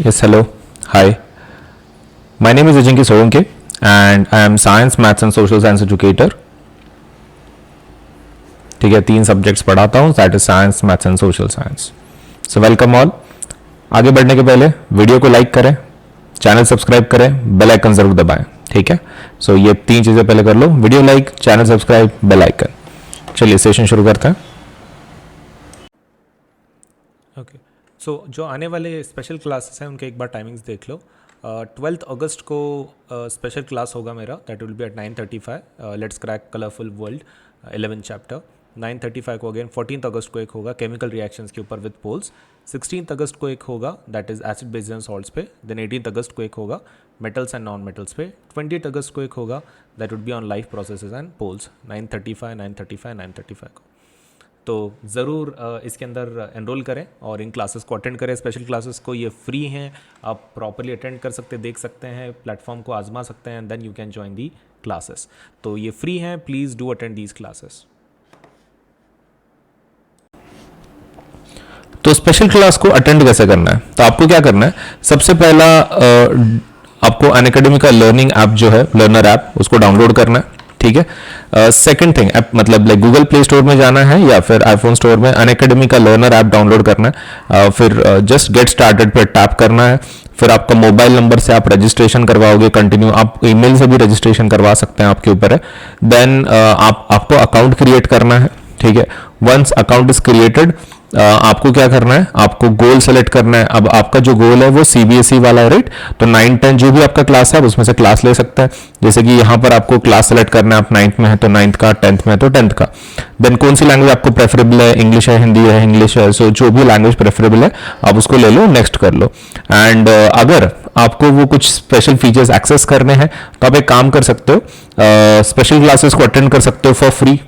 Yes, hello. Hi. My name is Ajinki Solanke and I am Science, Maths and Social Science Educator. ठीक है, 3 subjects पढ़ाता हूँ, that is science, maths and social science. So welcome all. आगे बढ़ने के पहले video को like करें, चैनल सब्सक्राइब करें, बेल आइकन जरूर दबाएं. ठीक है, सो ये 3 चीज़ें पहले कर लो: video like, channel subscribe, bell icon. चलिए सेशन शुरू करते हैं. ओके, सो जो आने वाले स्पेशल क्लासेस हैं उनके एक बार टाइमिंग्स देख लो. 12th अगस्त को स्पेशल क्लास होगा मेरा, that will be at 9:35. Let's crack colourful world 11th chapter. 9:35 को अगेन 14th अगस्त को एक होगा केमिकल रिएक्शंस के ऊपर विद पोल्स. 16th अगस्त को एक होगा that is acid base and salts पे. देन 18th अगस्त को एक होगा मेटल्स एंड नॉन मेटल्स पे. 20th अगस्त को एक होगा that would be on life processes and polls. 9:35 को तो ज़रूर इसके अंदर एनरोल करें और इन क्लासेस को अटेंड करें. स्पेशल क्लासेस को ये फ्री हैं, आप प्रॉपरली अटेंड कर सकते, देख सकते हैं, प्लेटफॉर्म को आजमा सकते हैं, then you can join the classes. तो ये फ्री हैं, please do attend these classes. तो स्पेशल क्लास को अटेंड कैसे करना है? तो आपको क्या करना है, सबसे पहला आपको अनअकैडमी का लर्निंग ऐप जो है, लर्नर ऐप, उसको डाउनलोड करना है. ठीक है. सेकंड थिंग, मतलब लाइक गूगल प्ले स्टोर में जाना है या फिर आईफोन स्टोर में अनअकैडमी का लर्नर ऐप डाउनलोड करना है. फिर जस्ट गेट स्टार्टेड पे टैप करना है. फिर आपका मोबाइल नंबर से आप रजिस्ट्रेशन करवाओगे, कंटिन्यू आप ईमेल से भी रजिस्ट्रेशन करवा सकते हैं, आपके ऊपर है. देन आपको अकाउंट क्रिएट करना है. ठीक है. वंस अकाउंट इज क्रिएटेड, आपको क्या करना है, आपको गोल सेलेक्ट करना है. अब आपका जो गोल है वो सीबीएसई वाला है, राइट? तो 9-10 जो भी आपका क्लास है आप उसमें से क्लास ले सकते हैं. जैसे कि यहाँ पर आपको क्लास सेलेक्ट करना है, आप 9th में है तो 9th का, 10th में है तो 10th का. देन कौन सी लैंग्वेज आपको प्रेफरेबल है, इंग्लिश है, हिंदी है, इंग्लिश है, सो जो भी लैंग्वेज प्रेफरेबल है आप उसको ले लो, नेक्स्ट कर लो. एंड अगर आपको वो कुछ स्पेशल फीचर्स एक्सेस करने हैं तो आप एक काम कर सकते हो, स्पेशल क्लासेस को अटेंड कर सकते हो for free.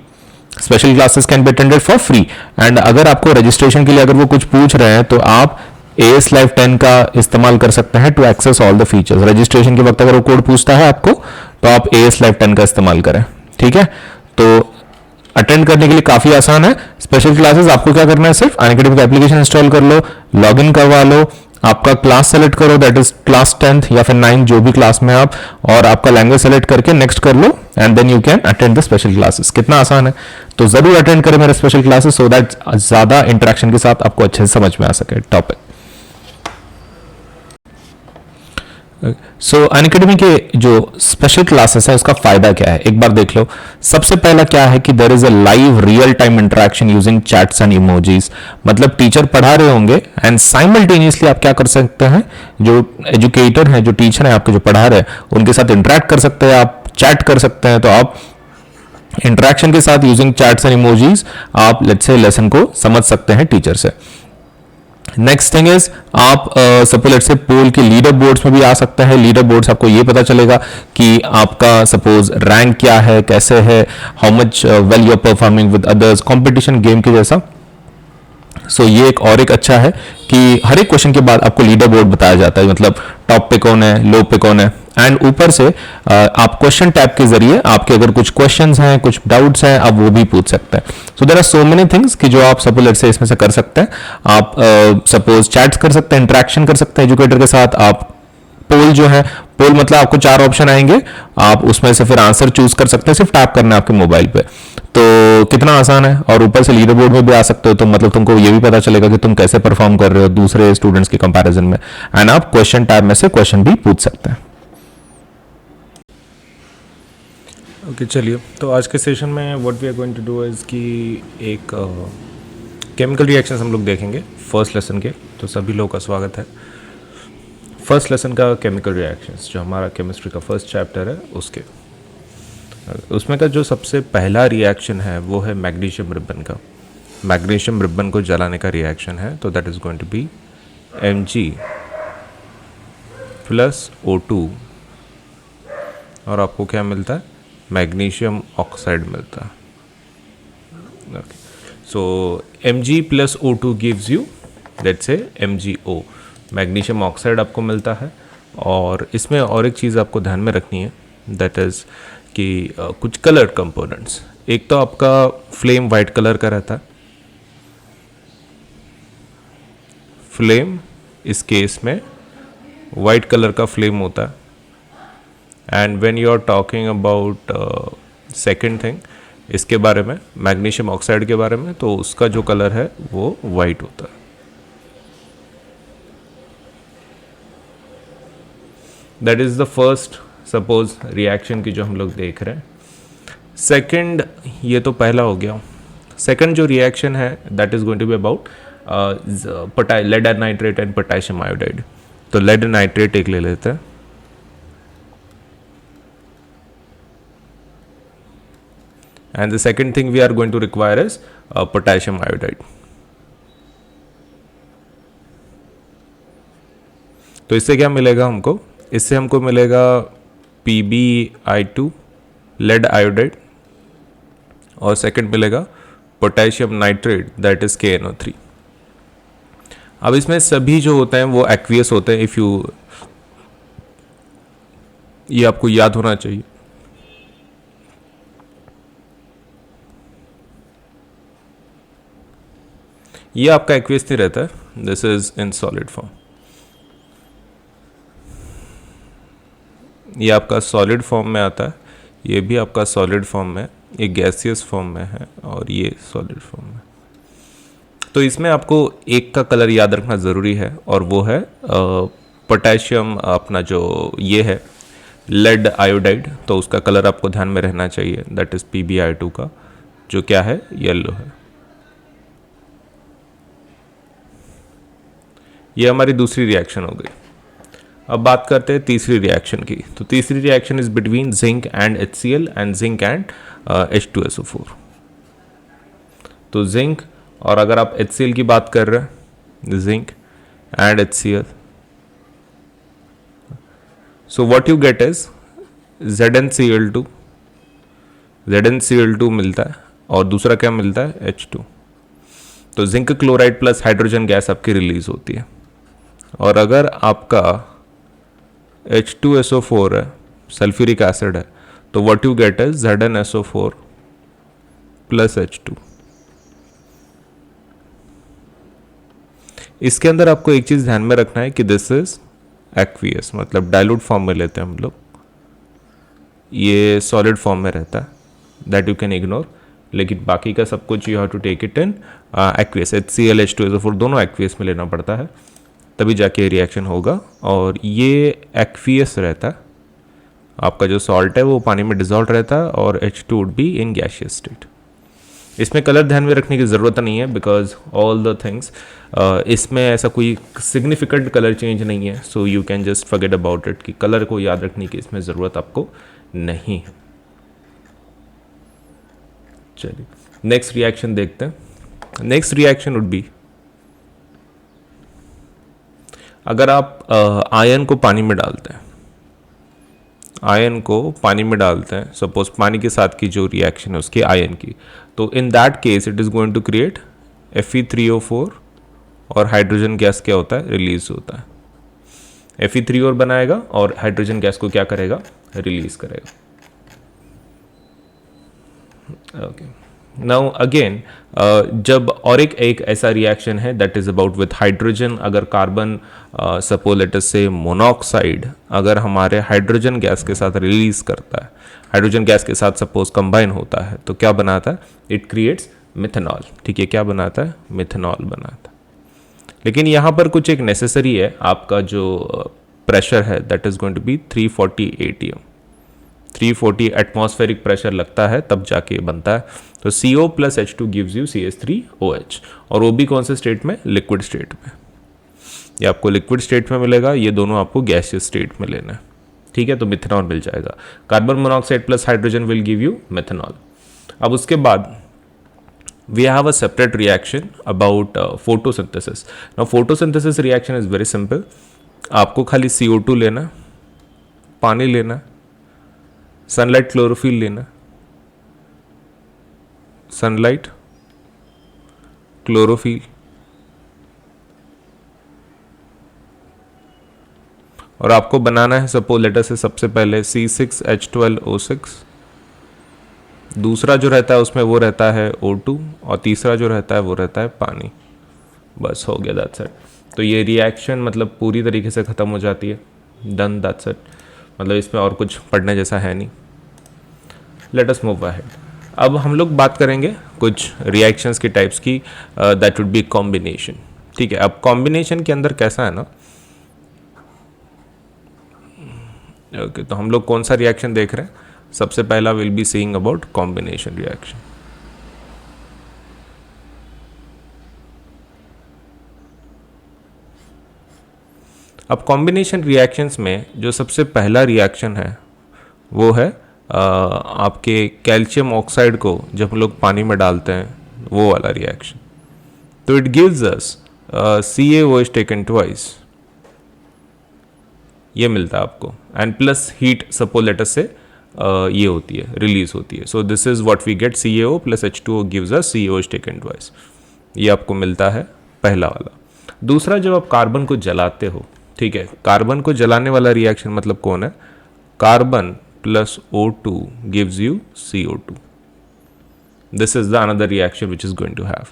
Special classes can be attended for free. And अगर आपको रजिस्ट्रेशन के लिए अगर वो कुछ पूछ रहे हैं तो आप AS Live 10 का इस्तेमाल कर सकते हैं to access all the features. Registration के वक्त अगर वो कोड पूछता है आपको तो आप AS Live 10 का इस्तेमाल करें. ठीक है. तो अटेंड करने के लिए काफी आसान है स्पेशल क्लासेस. आपको क्या करना है, सिर्फ अनअकैडमी का एप्लीकेशन इंस्टॉल कर लो, लॉग इन करवा लो, आपका क्लास सेलेक्ट करो, दैट इज क्लास 10th या फिर 9th जो भी क्लास में आप, और आपका लैंग्वेज सेलेक्ट करके नेक्स्ट कर लो and then you can attend the special classes. कितना आसान है. तो जरूर अटेंड करें मेरे स्पेशल क्लासेस सो दैट ज्यादा इंटरेक्शन के साथ आपको अच्छे से समझ में आ सके टॉपिक. सो अनअकैडमी के जो स्पेशल क्लासेस है उसका फायदा क्या है, एक बार देख लो. सबसे पहला क्या है कि there is a live real time interaction using chats and emojis. मतलब टीचर पढ़ा रहे होंगे एंड साइमल्टेनियसली आप क्या कर सकते हैं, जो एजुकेटर हैं, जो टीचर हैं आपके जो पढ़ा रहे हैं, उनके साथ इंटरेक्ट कर सकते हैं, आप चैट कर सकते हैं. तो आप इंटरेक्शन के साथ यूजिंग चैट्स एंड इमोजीज आप लेट्स से लेसन को समझ सकते हैं टीचर से. नेक्स्ट थिंग इज आप सपोज लेट्स से पोल के लीडर बोर्ड्स में भी आ सकते हैं. लीडर बोर्ड्स आपको ये पता चलेगा कि आपका सपोज रैंक क्या है, कैसे है, how much well you are performing with others, competition game के जैसा. सो ये एक और एक अच्छा है कि हर एक क्वेश्चन के बाद आपको लीडर बोर्ड बताया जाता है, मतलब टॉप पे कौन है, लो पे कौन है. एंड ऊपर से आप क्वेश्चन टैब के जरिए आपके अगर कुछ क्वेश्चंस हैं, कुछ डाउट्स हैं, आप वो भी पूछ सकते हैं. So there are so many things कि जो आप सपोज लेट्स से इसमें से कर सकते हैं. आप सपोज चैट्स कर सकते हैं, इंटरेक्शन कर सकते हैं एजुकेटर के साथ. आप पोल जो है, पोल मतलब आपको 4 ऑप्शन आएंगे, आप उसमें से फिर आंसर चूज कर सकते हैं, सिर्फ टैप करना है आपके मोबाइल पे. तो कितना आसान है. और ऊपर से लीडर बोर्ड में भी आ सकते हो, तो मतलब तुमको ये भी पता चलेगा कि तुम कैसे परफॉर्म कर रहे हो दूसरे स्टूडेंट्स के कंपैरिजन में. एंड आप क्वेश्चन टैब में से क्वेश्चन भी पूछ सकते हैं. ओके, चलिए. तो आज के सेशन में what we are going to do is कि एक केमिकल रिएक्शंस हम लोग देखेंगे फर्स्ट लेसन के. तो सभी लोगों का स्वागत है. फर्स्ट लेसन का केमिकल रिएक्शंस जो हमारा केमिस्ट्री का फर्स्ट चैप्टर है उसमें का जो सबसे पहला रिएक्शन है वो है मैग्नीशियम रिबन का. मैग्नीशियम रिबन को जलाने का रिएक्शन है. तो that is going to be Mg plus O2 और आपको क्या मिलता है, मैग्नीशियम ऑक्साइड मिलता है. सो Mg plus O2 gives you let's say MgO, magnesium oxide आपको मिलता है. और इसमें और एक चीज़ आपको ध्यान में रखनी है, दैट इज़ कि कुछ कलर कंपोनेंट्स. एक तो आपका फ्लेम वाइट कलर का रहता है. फ्लेम इस केस में वाइट कलर का फ्लेम होता है. And when you are talking about second thing, इसके बारे में, मैग्नीशियम ऑक्साइड के बारे में, तो उसका जो कलर है वो वाइट होता है. That is the first suppose reaction की जो हम लोग देख रहे हैं. सेकंड, ये तो पहला हो गया. सेकंड जो रिएक्शन है that is going to be about lead nitrate and potassium iodide. तो लेड नाइट्रेट एक ले लेते हैं. And the second thing we are going to require is potassium iodide. तो इससे क्या मिलेगा हमको? इससे हमको मिलेगा PbI2 लेड आयोडाइड, और सेकंड मिलेगा potassium nitrate that is KNO3. अब इसमें सभी जो होते हैं वो एक्वियस होते हैं. ये आपको याद होना चाहिए. ये आपका एक्वियस नहीं रहता है. This is in solid form. ये आपका सॉलिड फॉर्म में आता है. ये भी आपका सॉलिड फॉर्म में, ये गैसियस फॉर्म में है, और ये सॉलिड फॉर्म में. तो इसमें आपको एक का कलर याद रखना ज़रूरी है, और वो है पोटेशियम, अपना जो ये है लेड आयोडाइड. तो उसका कलर आपको ध्यान में रहना चाहिए, दैट इज़ PbI2 का, जो क्या है, येलो है. ये हमारी दूसरी रिएक्शन हो गई. अब बात करते हैं तीसरी रिएक्शन की. तो तीसरी reaction is between zinc and HCl and zinc and H2SO4. तो जिंक, और अगर आप HCl की बात कर रहे हैं, zinc and HCl, so what you get is ZnCl2. ZnCl2 मिलता है, और दूसरा क्या मिलता है, H2. तो zinc chloride plus hydrogen gas आपकी रिलीज होती है. और अगर आपका H2SO4 है, सल्फ्यूरिक एसिड है, तो what you get is ZnSO4 plus H2. इसके अंदर आपको एक चीज़ ध्यान में रखना है कि दिस इज एक्वियस, मतलब डाइल्यूट फॉर्म में लेते हैं हम लोग. ये सॉलिड फॉर्म में रहता है, दैट यू कैन इग्नोर. लेकिन बाकी का सब कुछ you have to take it in aqueous. HCl H2SO4 दोनों एक्वियस में लेना पड़ता है, तभी जाके रिएक्शन होगा. और ये एक्वियस रहता है. आपका जो सॉल्ट है वो पानी में डिजॉल्व रहता है, और H2 would be in gaseous state. इसमें कलर ध्यान में रखने की ज़रूरत नहीं है, बिकॉज ऑल द थिंग्स, इसमें ऐसा कोई सिग्निफिकेंट कलर चेंज नहीं है. So you can just forget about it, कि कलर को याद रखने की इसमें ज़रूरत आपको नहीं है. चलिए नेक्स्ट रिएक्शन देखते हैं. नेक्स्ट रिएक्शन वुड बी, अगर आप आयन को पानी में डालते हैं, आयन को पानी में डालते हैं, सपोज पानी के साथ की जो रिएक्शन है उसकी आयन की, तो in that case it is going to create Fe3O4, और हाइड्रोजन गैस क्या होता है, रिलीज होता है. Fe3O बनाएगा और हाइड्रोजन गैस को क्या करेगा, रिलीज करेगा. ओके, नाउ अगेन, जब और एक ऐसा रिएक्शन है that is about with hydrogen. अगर कार्बन सपोज लेट अस से मोनोऑक्साइड अगर हमारे हाइड्रोजन गैस के साथ रिलीज करता है, हाइड्रोजन गैस के साथ सपोज कंबाइन होता है, तो क्या बनाता है, इट क्रिएट्स मिथेनॉल. ठीक है, क्या बनाता है, मिथेनॉल बनाता है. लेकिन यहाँ पर कुछ एक नेसेसरी है, आपका जो प्रेशर है that is going to be 340 ATM. 340 atmospheric pressure लगता है तब जाके बनता है. तो CO plus H2 gives you CH3OH, और वो भी कौन से स्टेट में, लिक्विड स्टेट में. ये आपको लिक्विड स्टेट में मिलेगा, ये दोनों आपको गैसियस स्टेट में लेना है. ठीक है, तो मिथेनॉल मिल जाएगा. Carbon monoxide plus hydrogen will give you methanol. अब उसके बाद we have a separate reaction about photosynthesis. Now photosynthesis reaction is very simple. आपको खाली CO2 लेना, पानी लेना, सनलाइट क्लोरोफिल लेना, सनलाइट क्लोरोफिल, और आपको बनाना है सपोज लेटर से सबसे पहले C6H12O6. दूसरा जो रहता है उसमें वो रहता है O2, और तीसरा जो रहता है वो रहता है पानी. बस हो गया, दैट्स इट। तो ये रिएक्शन मतलब पूरी तरीके से ख़त्म हो जाती है, डन, दैट्स इट। मतलब इसमें और कुछ पढ़ने जैसा है नहीं। Let us move ahead. अब हम लोग बात करेंगे कुछ रिएक्शंस की टाइप्स की, दैट वुड बी कॉम्बिनेशन। ठीक है, अब कॉम्बिनेशन के अंदर कैसा है ना, ओके तो हम लोग कौन सा रिएक्शन देख रहे हैं? सबसे पहला will be seeing about combination reaction. अब कॉम्बिनेशन रिएक्शंस में जो सबसे पहला रिएक्शन है वो है आपके कैल्शियम ऑक्साइड को जब हम लोग पानी में डालते हैं वो वाला रिएक्शन। तो it gives us CaOH taken twice, ये मिलता है आपको, एंड प्लस हीट सपोलेटस से ये होती है, रिलीज होती है। So this is what we get, CaO plus H2O gives us CaOH taken twice. ये आपको मिलता है पहला वाला। दूसरा, जब आप कार्बन को जलाते हो, ठीक है, कार्बन को जलाने वाला रिएक्शन मतलब कौन है? Carbon plus O2 gives you CO2। This is the another reaction which is going to have.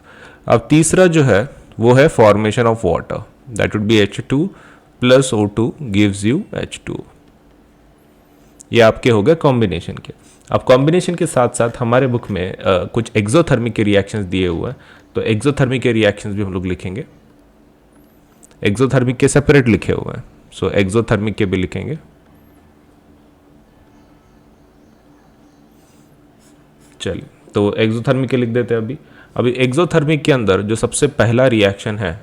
अब तीसरा जो है वो है formation of water, that would be H2 plus O2 gives you H2O। ये आपके हो गए कॉम्बिनेशन के। अब कॉम्बिनेशन के साथ साथ हमारे बुक में कुछ एक्सोथर्मिक के रिएक्शंस दिए हुए हैं, तो एक्सोथर्मिक के रिएक्शंस भी हम लोग लिखेंगे। एक्सोथर्मिक के सेपरेट लिखे हुए हैं, सो एक्सोथर्मिक के भी लिखेंगे। चलिए, तो एक्सोथर्मिक के लिख देते हैं अभी एक्सोथर्मिक के अंदर जो सबसे पहला रिएक्शन है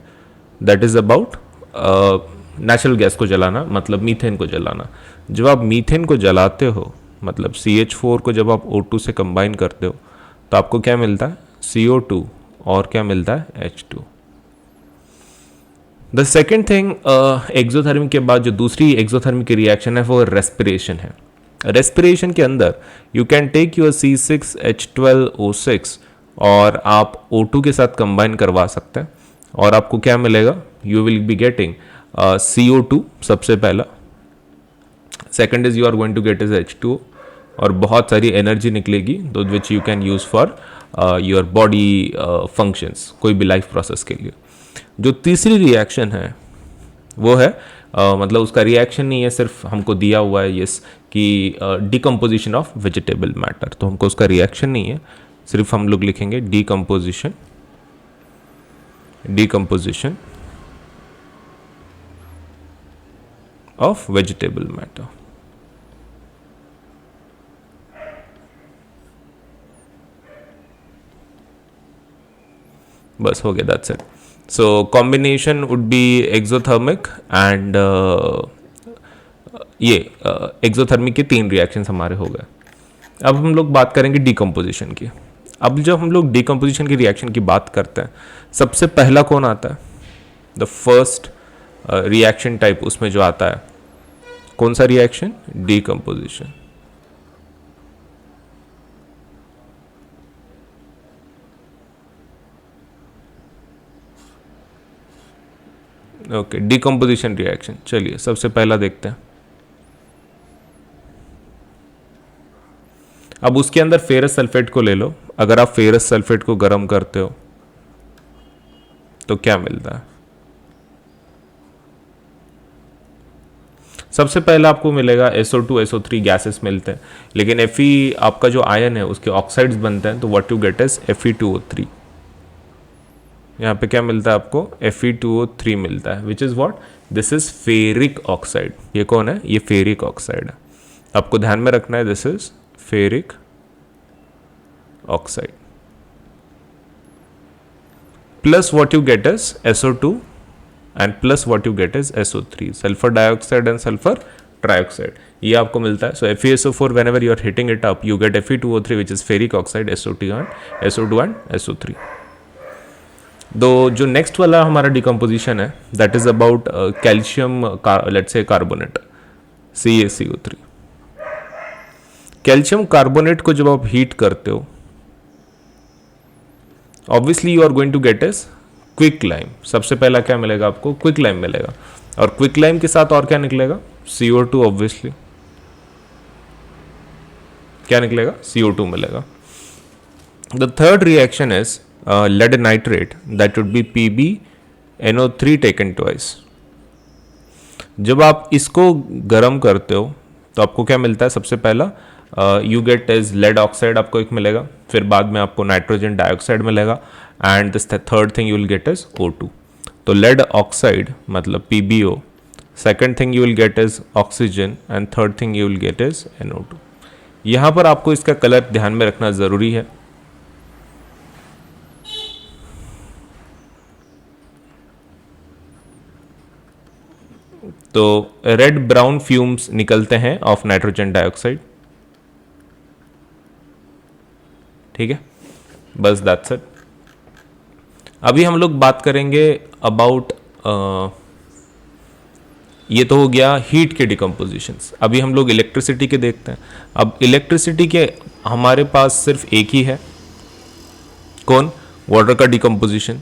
that is about natural gas को जलाना, मतलब मीथेन को जलाना। जब आप मीथेन को जलाते हो, मतलब CH4 को जब आप O2 से कंबाइन करते हो तो आपको क्या मिलता है? CO2 और क्या मिलता है? H2। The second thing, exothermic के बाद जो दूसरी एक्सोथर्मिक की रिएक्शन है वो रेस्पिरेशन है। रेस्पिरेशन के अंदर you can take your C6H12O6 और आप O2 के साथ कंबाइन करवा सकते हैं और आपको क्या मिलेगा? You will be getting CO2 सबसे पहला, second is you are going to get is H2O, और बहुत सारी एनर्जी निकलेगी दो which you can use for your body functions, कोई भी लाइफ प्रोसेस के लिए। जो तीसरी रिएक्शन है वो है मतलब उसका रिएक्शन नहीं है, सिर्फ हमको दिया हुआ है यस कि डिकम्पोजिशन ऑफ वेजिटेबल मैटर, तो हमको उसका रिएक्शन नहीं है, सिर्फ हम लोग लिखेंगे डिकम्पोजिशन ऑफ वेजिटेबल मैटर। बस हो गया, that's it. So combination would be exothermic and ये एक्सोथर्मिक के 3 रिएक्शंस हमारे हो गए। अब हम लोग बात करेंगे डिकम्पोजिशन की। अब जब हम लोग डिकम्पोजिशन की रिएक्शन की बात करते हैं, सबसे पहला कौन आता है? द फर्स्ट रिएक्शन टाइप उसमें जो आता है, कौन सा reaction? Decomposition. Okay, decomposition reaction. चलिए सबसे पहला देखते हैं। अब उसके अंदर फेरस सल्फेट को ले लो। अगर आप फेरस सल्फेट को गर्म करते हो तो क्या मिलता है? सबसे पहला आपको मिलेगा SO2 SO3 गैसेस मिलते हैं, लेकिन Fe आपका जो आयन है उसके ऑक्साइड्स बनते हैं, तो what you get is Fe2O3। यहाँ पे क्या मिलता है आपको? Fe2O3 मिलता है, which is what? This is ferric oxide. ये कौन है? ये फेरिक ऑक्साइड है, आपको ध्यान में रखना है, this is ferric oxide. Plus what you get is SO2 and plus what you get is SO3, sulphur dioxide and sulphur trioxide, ये आपको मिलता है। सो FeSO4 whenever you are hitting it up you get Fe2O3 which is ferric oxide, SO2 and SO3। दो जो next वाला हमारा decomposition है that is about calcium let's say carbonate, CaCO3। Calcium carbonate को जब आप हीट करते हो obviously you are going to get is quicklime. सबसे पहला क्या मिलेगा आपको? क्विक लाइम मिलेगा, और क्विक लाइम के साथ और क्या निकलेगा? CO2 obviously. क्या निकलेगा? CO2 मिलेगा। The third reaction is lead nitrate, that would be NO3 taken twice. जब आप इसको गर्म करते हो तो आपको क्या मिलता है? सबसे पहला you get is lead oxide, आपको एक मिलेगा, फिर बाद में आपको नाइट्रोजन डाइऑक्साइड मिलेगा, and this third thing you will get is O2। तो लेड ऑक्साइड मतलब PbO, second thing you will get is oxygen, and third thing you will get is NO2। यहाँ पर आपको इसका कलर ध्यान में रखना ज़रूरी है। तो रेड ब्राउन फ्यूम्स निकलते हैं ऑफ नाइट्रोजन डाइऑक्साइड, ठीक है, बस दैट्स इट। अभी हम लोग बात करेंगे अबाउट ये तो हो गया हीट के डिकम्पोजिशंस। अभी हम लोग इलेक्ट्रिसिटी के देखते हैं। अब इलेक्ट्रिसिटी के हमारे पास सिर्फ एक ही है, कौन? वाटर का decomposition.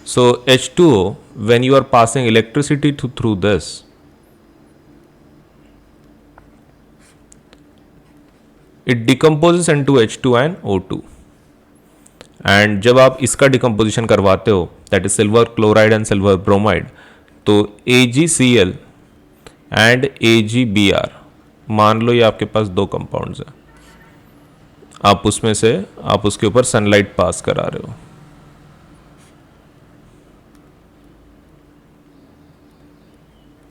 So H2O when you are passing electricity through this, it decomposes into H2 and O2। And जब आप इसका डिकम्पोजिशन करवाते हो, that is silver chloride and silver bromide, तो AgCl एंड AgBr, मान लो ये आपके पास दो कंपाउंड्स हैं, आप उसमें से आप उसके ऊपर सनलाइट पास करा रहे हो,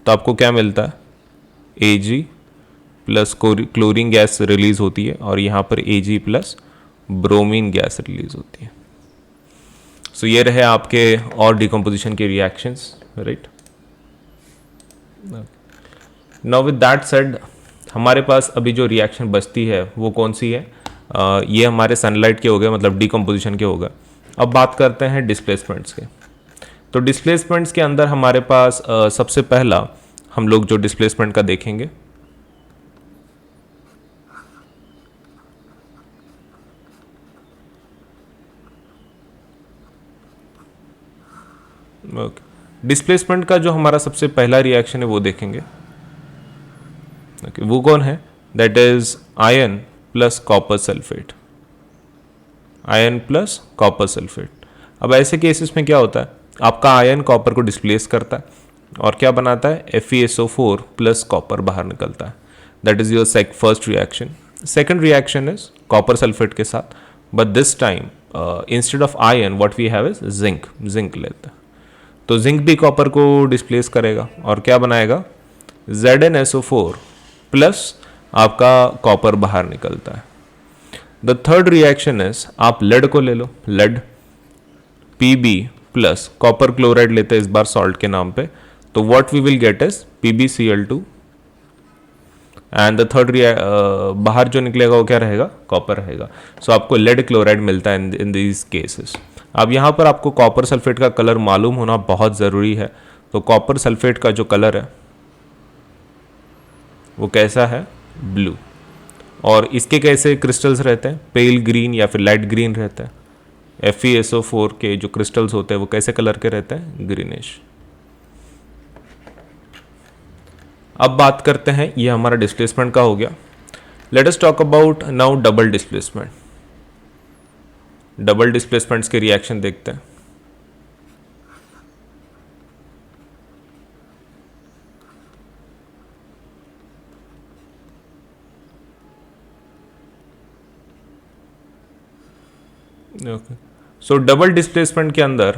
तो आपको क्या मिलता है? Ag plus chlorine gas release होती है, और यहाँ पर Ag plus bromine gas release होती है। सो ये रहे आपके और डिकम्पोजिशन के reactions, right. Now with that said, हमारे पास अभी जो रिएक्शन बचती है वो कौन सी है? ये हमारे सनलाइट के हो गए, मतलब डिकम्पोजिशन के हो गए। अब बात करते हैं डिस्प्लेसमेंट्स के। तो डिस्प्लेसमेंट्स के अंदर हमारे पास सबसे पहला हम लोग जो डिस्प्लेसमेंट का देखेंगे, डिस्प्लेसमेंट का जो हमारा सबसे पहला रिएक्शन है वो देखेंगे। वो कौन है? That is ion plus copper sulphate, ion plus copper sulphate. अब ऐसे केसेस में क्या होता है? आपका आयन कॉपर को डिस्प्लेस करता है और क्या बनाता है? FeSO4 प्लस कॉपर बाहर निकलता है। That is your first reaction. Second reaction is copper sulphate के साथ, but this time instead of iron what we have is zinc, zinc लेते हैं। तो जिंक भी कॉपर को डिस्प्लेस करेगा और क्या बनाएगा? ZnSO4 प्लस आपका कॉपर बाहर निकलता है। द थर्ड रिएक्शन इज, आप लेड को ले लो, lead Pb plus copper chloride लेते हैं इस बार सॉल्ट के नाम पे, तो what we will get is PbCl2, and the third बाहर जो निकलेगा वो क्या रहेगा? कॉपर रहेगा। सो आपको लेड क्लोराइड मिलता है इन दीज केसेस। अब यहाँ पर आपको कॉपर सल्फेट का कलर मालूम होना बहुत ज़रूरी है। तो कॉपर सल्फेट का जो कलर है वो कैसा है? ब्लू। और इसके कैसे क्रिस्टल्स रहते हैं? पेल ग्रीन या फिर लाइट ग्रीन रहते हैं। FeSO4 के जो क्रिस्टल्स होते हैं वो कैसे कलर के रहते हैं? ग्रीनिश। अब बात करते हैं, ये हमारा डिस्प्लेसमेंट का हो गया। Let us talk about now double displacement. Double displacements के रिएक्शन देखते हैं। ओके, सो डबल डिस्प्लेसमेंट के अंदर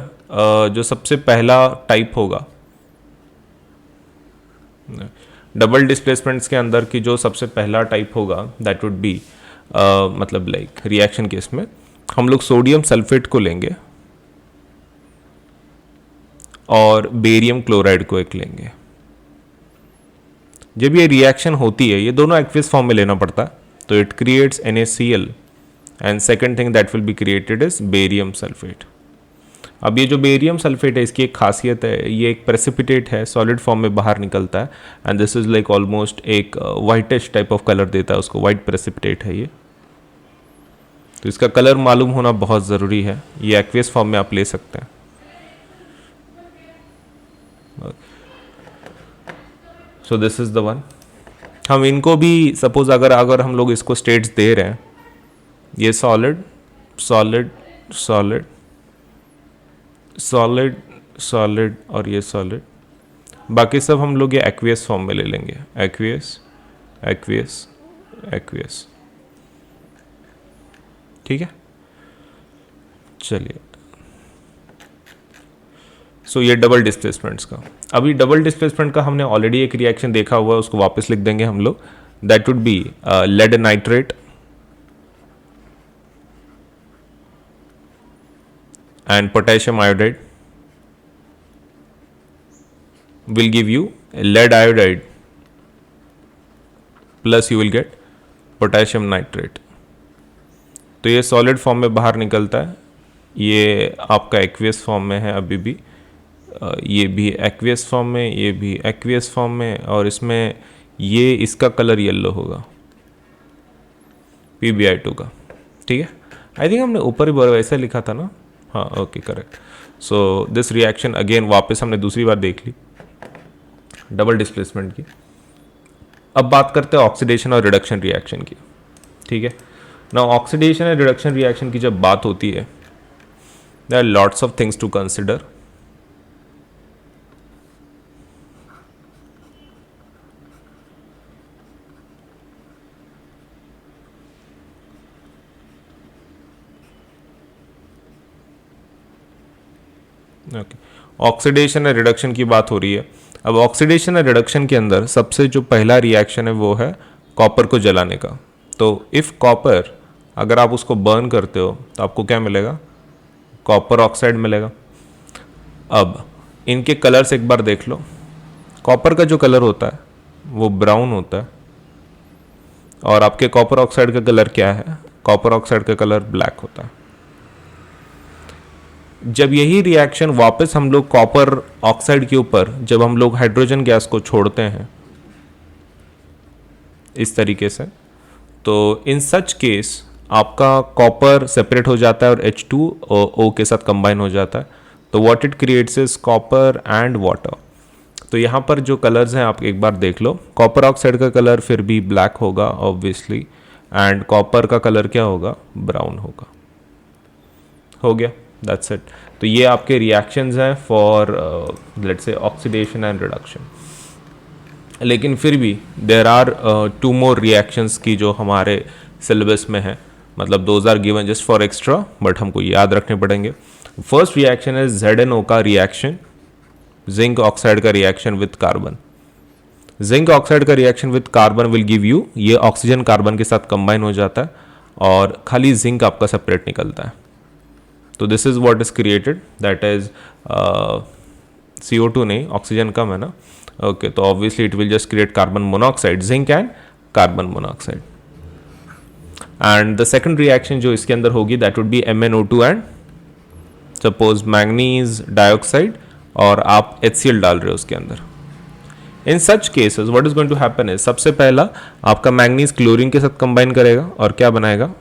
जो सबसे पहला टाइप होगा, डबल डिस्प्लेसमेंट्स के अंदर की जो सबसे पहला टाइप होगा दैट वुड बी मतलब लाइक रिएक्शन केस में हम लोग सोडियम सल्फेट को लेंगे और बेरियम क्लोराइड को एक लेंगे। जब ये रिएक्शन होती है, ये दोनों एक्वियस फॉर्म में लेना पड़ता है, तो it creates NaCl, and second thing that will B created is barium sulphate. अब ये जो बेरियम सल्फेट है, इसकी एक खासियत है, ये एक प्रेसिपिटेट है, सॉलिड फॉर्म में बाहर निकलता है, and this is like almost एक वाइटिश टाइप ऑफ कलर देता है उसको, वाइट प्रेसिपिटेट है ये। तो इसका कलर मालूम होना बहुत ज़रूरी है। ये एक्वियस फॉर्म में आप ले सकते हैं। सो दिस इज द वन। हम इनको भी सपोज अगर हम लोग इसको स्टेट्स दे रहे हैं, ये solid solid solid solid solid और ये सॉलिड, बाकी सब हम लोग ये एक्वियस फॉर्म में ले लेंगे, एक्वियस एक्वियस एक्वियस, ठीक है। चलिए, सो ये डबल डिस्प्लेसमेंट्स का, अभी डबल डिस्प्लेसमेंट का हमने ऑलरेडी एक रिएक्शन देखा हुआ है, उसको वापस लिख देंगे हम लोग, that would be lead nitrate and potassium iodide will give you lead iodide plus you will get potassium nitrate। तो ये सॉलिड फॉर्म में बाहर निकलता है, ये आपका एक्वियस फॉर्म में है अभी भी, ये भी एक्वियस फॉर्म में, ये भी एक्वियस फॉर्म में, और इसमें ये इसका कलर येलो होगा PbI2 का, ठीक है। आई थिंक हमने ऊपर ही वैसा लिखा था ना, हाँ okay correct. So this reaction again वापस हमने दूसरी बार देख ली डबल डिस्प्लेसमेंट की। अब बात करते हैं ऑक्सीडेशन और रिडक्शन रिएक्शन की, ठीक है ना। ऑक्सीडेशन एंड रिडक्शन रिएक्शन की जब बात होती है, there are lots of things to consider. Okay, oxidation और रिडक्शन की बात हो रही है। अब ऑक्सीडेशन और रिडक्शन के अंदर सबसे जो पहला रिएक्शन है वो है कॉपर को जलाने का। तो इफ़ कॉपर, अगर आप उसको बर्न करते हो तो आपको क्या मिलेगा, कॉपर ऑक्साइड मिलेगा। अब इनके कलर्स एक बार देख लो, कॉपर का जो कलर होता है वो ब्राउन होता है, और आपके कॉपर ऑक्साइड का कलर क्या है, कॉपर ऑक्साइड का कलर ब्लैक होता है। जब यही रिएक्शन वापस हम लोग कॉपर ऑक्साइड के ऊपर, जब हम लोग हाइड्रोजन गैस को छोड़ते हैं इस तरीके से, तो इन सच केस आपका कॉपर सेपरेट हो जाता है और H2O के साथ कंबाइन हो जाता है। तो what it creates is copper and water. तो यहाँ पर जो कलर्स हैं आप एक बार देख लो, कॉपर ऑक्साइड का कलर फिर भी ब्लैक होगा ऑब्वियसली, एंड कॉपर का कलर क्या होगा, ब्राउन होगा। हो गया, दैट्स इट। तो ये आपके रिएक्शंस हैं for let's say oxidation and reduction. लेकिन फिर भी देर आर 2 मोर रिएक्शंस की जो हमारे सिलेबस में है, मतलब those are given just for extra, but हमको याद रखने पड़ेंगे। फर्स्ट रिएक्शन है ZnO का रिएक्शन, जिंक ऑक्साइड का reaction with carbon. Zinc oxide का reaction with carbon will give you, ये ऑक्सीजन कार्बन के साथ कंबाइन हो जाता है और खाली जिंक आपका सेपरेट निकलता है। तो this is what is created, that is CO2 नहीं, ऑक्सीजन कम है ना, ओके। तो obviously it will just create carbon monoxide, zinc and carbon monoxide. And the second reaction जो इसके अंदर होगी that would be MnO2 and suppose manganese dioxide, और आप HCl डाल रहे हो उसके अंदर। In such cases what is going to happen is, सबसे पहला आपका मैंगनीज क्लोरीन के साथ कंबाइन करेगा और क्या बनाएगा,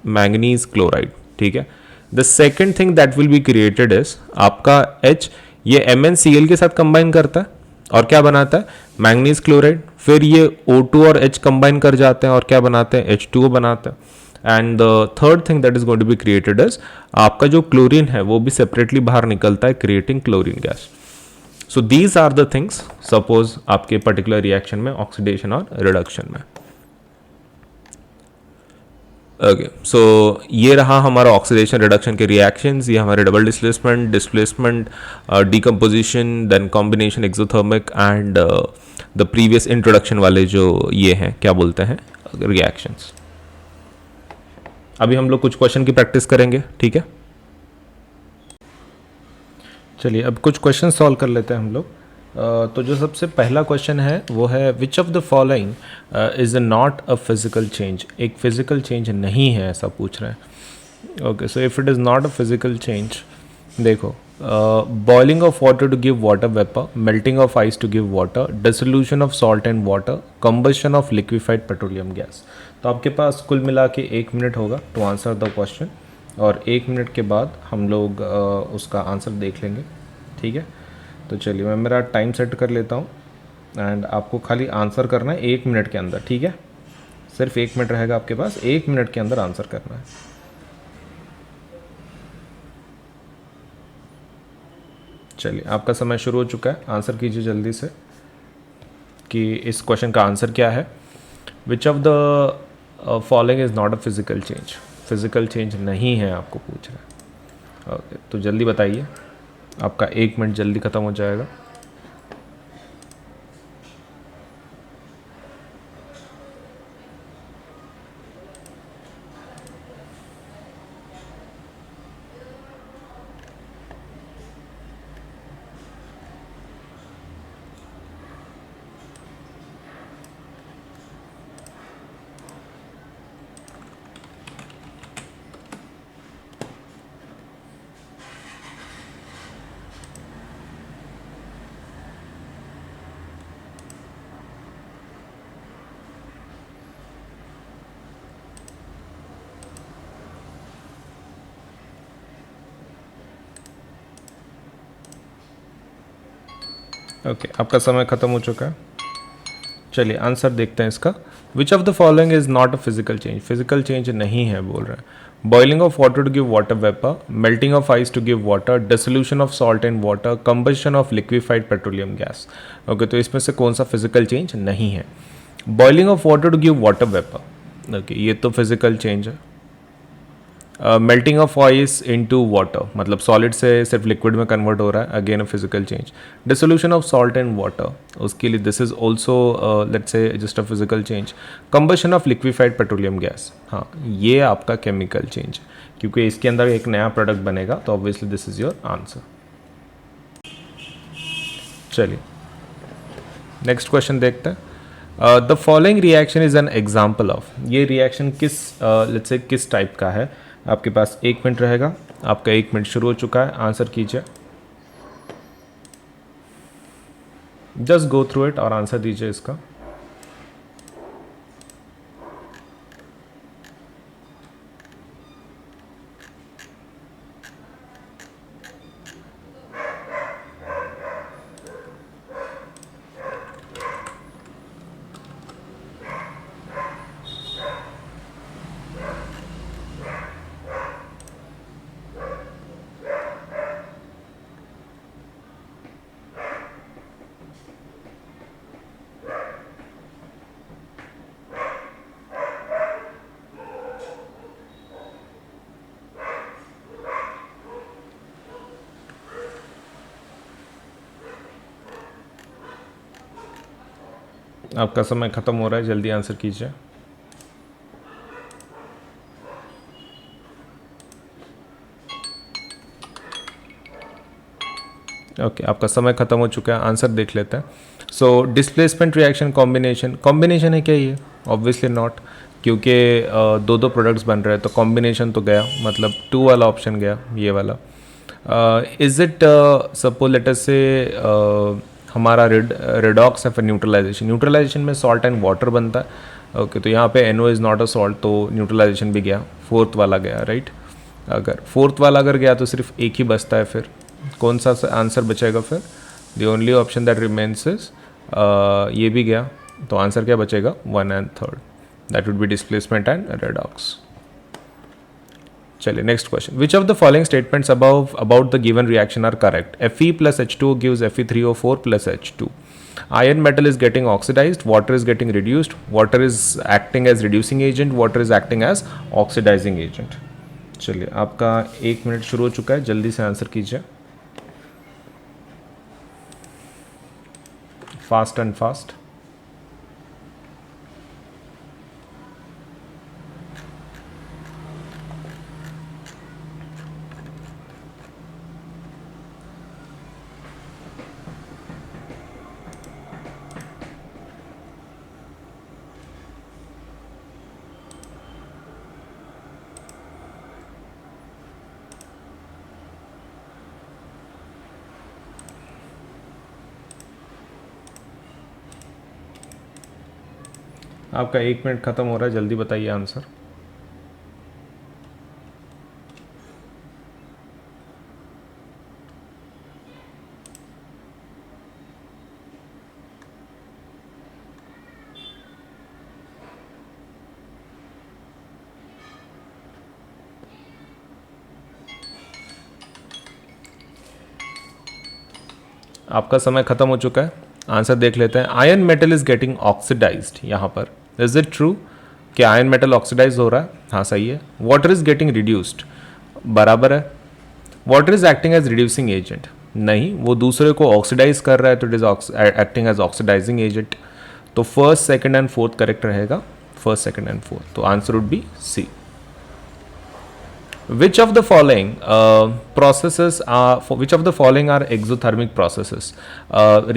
मैंगनीज क्लोराइड, ठीक है। The second thing that will B created is आपका H, ये MnCl के साथ कंबाइन करता है और क्या बनाता है, मैंगनीज क्लोराइड। फिर ये O2 और H कंबाइन कर जाते हैं और क्या बनाते हैं, H2O बनाते हैं। And the third thing that is going to be created is आपका जो क्लोरीन है वो भी सेपरेटली बाहर निकलता है, creating chlorine gas. So these are the things suppose आपके पर्टिकुलर रिएक्शन में, ऑक्सीडेशन और रिडक्शन में। ओके, सो ये रहा हमारा ऑक्सीडेशन रिडक्शन के रिएक्शंस, ये हमारे double displacement, decomposition, then combination, exothermic and the previous introduction वाले जो ये हैं क्या बोलते हैं, रिएक्शंस। अभी हम लोग कुछ क्वेश्चन की प्रैक्टिस करेंगे, ठीक है। चलिए अब कुछ क्वेश्चन सॉल्व कर लेते हैं हम लोग। तो जो सबसे पहला क्वेश्चन है वो है which of the following is not a physical change. एक फिजिकल चेंज नहीं है ऐसा पूछ रहे हैं। Okay, so if it is not a physical change, देखो, boiling of water to give water vapour, melting of ice to give water, dissolution of salt and water, combustion of liquefied petroleum gas. तो आपके पास कुल मिला के 1 minute होगा to answer the question, और 1 minute के बाद हम लोग उसका आंसर देख लेंगे, ठीक है। तो चलिए मैं मेरा टाइम सेट कर लेता हूँ एंड आपको खाली आंसर करना है 1 मिनट के अंदर, ठीक है। सिर्फ 1 मिनट रहेगा आपके पास, 1 मिनट के अंदर आंसर करना है। चलिए आपका समय शुरू हो चुका है, आंसर कीजिए जल्दी से कि इस क्वेश्चन का आंसर क्या है। Which of the following is not a physical change, physical change नहीं है आपको पूछ रहा है। ओके तो जल्दी बताइए, आपका 1 मिनट जल्दी ख़त्म हो जाएगा। ओके आपका समय ख़त्म हो चुका है। चलिए आंसर देखते हैं इसका। Which of the following is not a physical change, physical change नहीं है बोल रहे हैं। Boiling of water to give water vapour, melting of ice to give water, dissolution of salt in water, combustion of liquefied petroleum gas. Okay तो इसमें से कौन सा फिजिकल चेंज नहीं है? Boiling of water to give water vapour, okay ये तो physical change है। Melting of ice into water, मतलब सॉलिड से सिर्फ लिक्विड में कन्वर्ट हो रहा है, again a physical change. Dissolution of salt in water, उसके लिए this is also let's say just a physical change. Combustion of liquefied petroleum gas, हाँ ये आपका केमिकल चेंज है, क्योंकि इसके अंदर एक नया प्रोडक्ट बनेगा, तो obviously this is your answer. चलिए नेक्स्ट क्वेश्चन देखते हैं। The following reaction is an example of, ये रिएक्शन किस लेट्स से किस टाइप का है? आपके पास 1 मिनट रहेगा, आपका 1 मिनट शुरू हो चुका है, आंसर कीजिए। जस्ट गो थ्रू इट और आंसर दीजिए इसका। आपका समय ख़त्म हो रहा है, जल्दी आंसर कीजिए। ओके आपका समय ख़त्म हो चुका है, आंसर देख लेते हैं। So displacement reaction combination, combination है क्या ये? ऑब्वियसली नॉट, क्योंकि दो दो प्रोडक्ट्स बन रहे हैं, तो कॉम्बिनेशन तो गया, मतलब 2 वाला ऑप्शन गया, ये वाला। Is it suppose let us से हमारा रेडॉक्स है फिर न्यूट्रलाइजेशन, न्यूट्रलाइजेशन में सॉल्ट एंड वाटर बनता है। ओके तो यहाँ पे NO is not a salt, तो न्यूट्रलाइजेशन भी गया, फोर्थ वाला गया, राइट। अगर फोर्थ वाला अगर गया तो सिर्फ एक ही बचता है, फिर कौन सा आंसर बचेगा फिर? The only option that remains is ये भी गया, तो आंसर क्या बचेगा? 1 and 3rd, that would be displacement and redox. चलिए next question. Which of the following statements about the given reaction are correct? Fe plus H2O gives Fe3O4 plus H2. Iron metal is getting oxidized, water is getting reduced, water is acting as reducing agent, water is acting as oxidizing agent. चलिए आपका 1 minute शुरू हो चुका है, जल्दी से answer कीजिए, fast and fast. आपका 1 मिनट ख़त्म हो रहा है, जल्दी बताइए आंसर। आपका समय खत्म हो चुका है, आंसर देख लेते हैं। Iron metal is getting oxidised, यहाँ पर इज इट ट्रू कि आयरन मेटल ऑक्सीडाइज हो रहा है? हाँ सही है। वाटर इज गेटिंग रिड्यूस्ड, बराबर है। Water is acting as reducing agent, नहीं, वो दूसरे को ऑक्सीडाइज कर रहा है तो it is acting as oxidising agent. तो first, second and fourth correct रहेगा, फर्स्ट, सेकंड एंड फोर्थ, तो answer would be C. Which of the following which of the following are exothermic processes?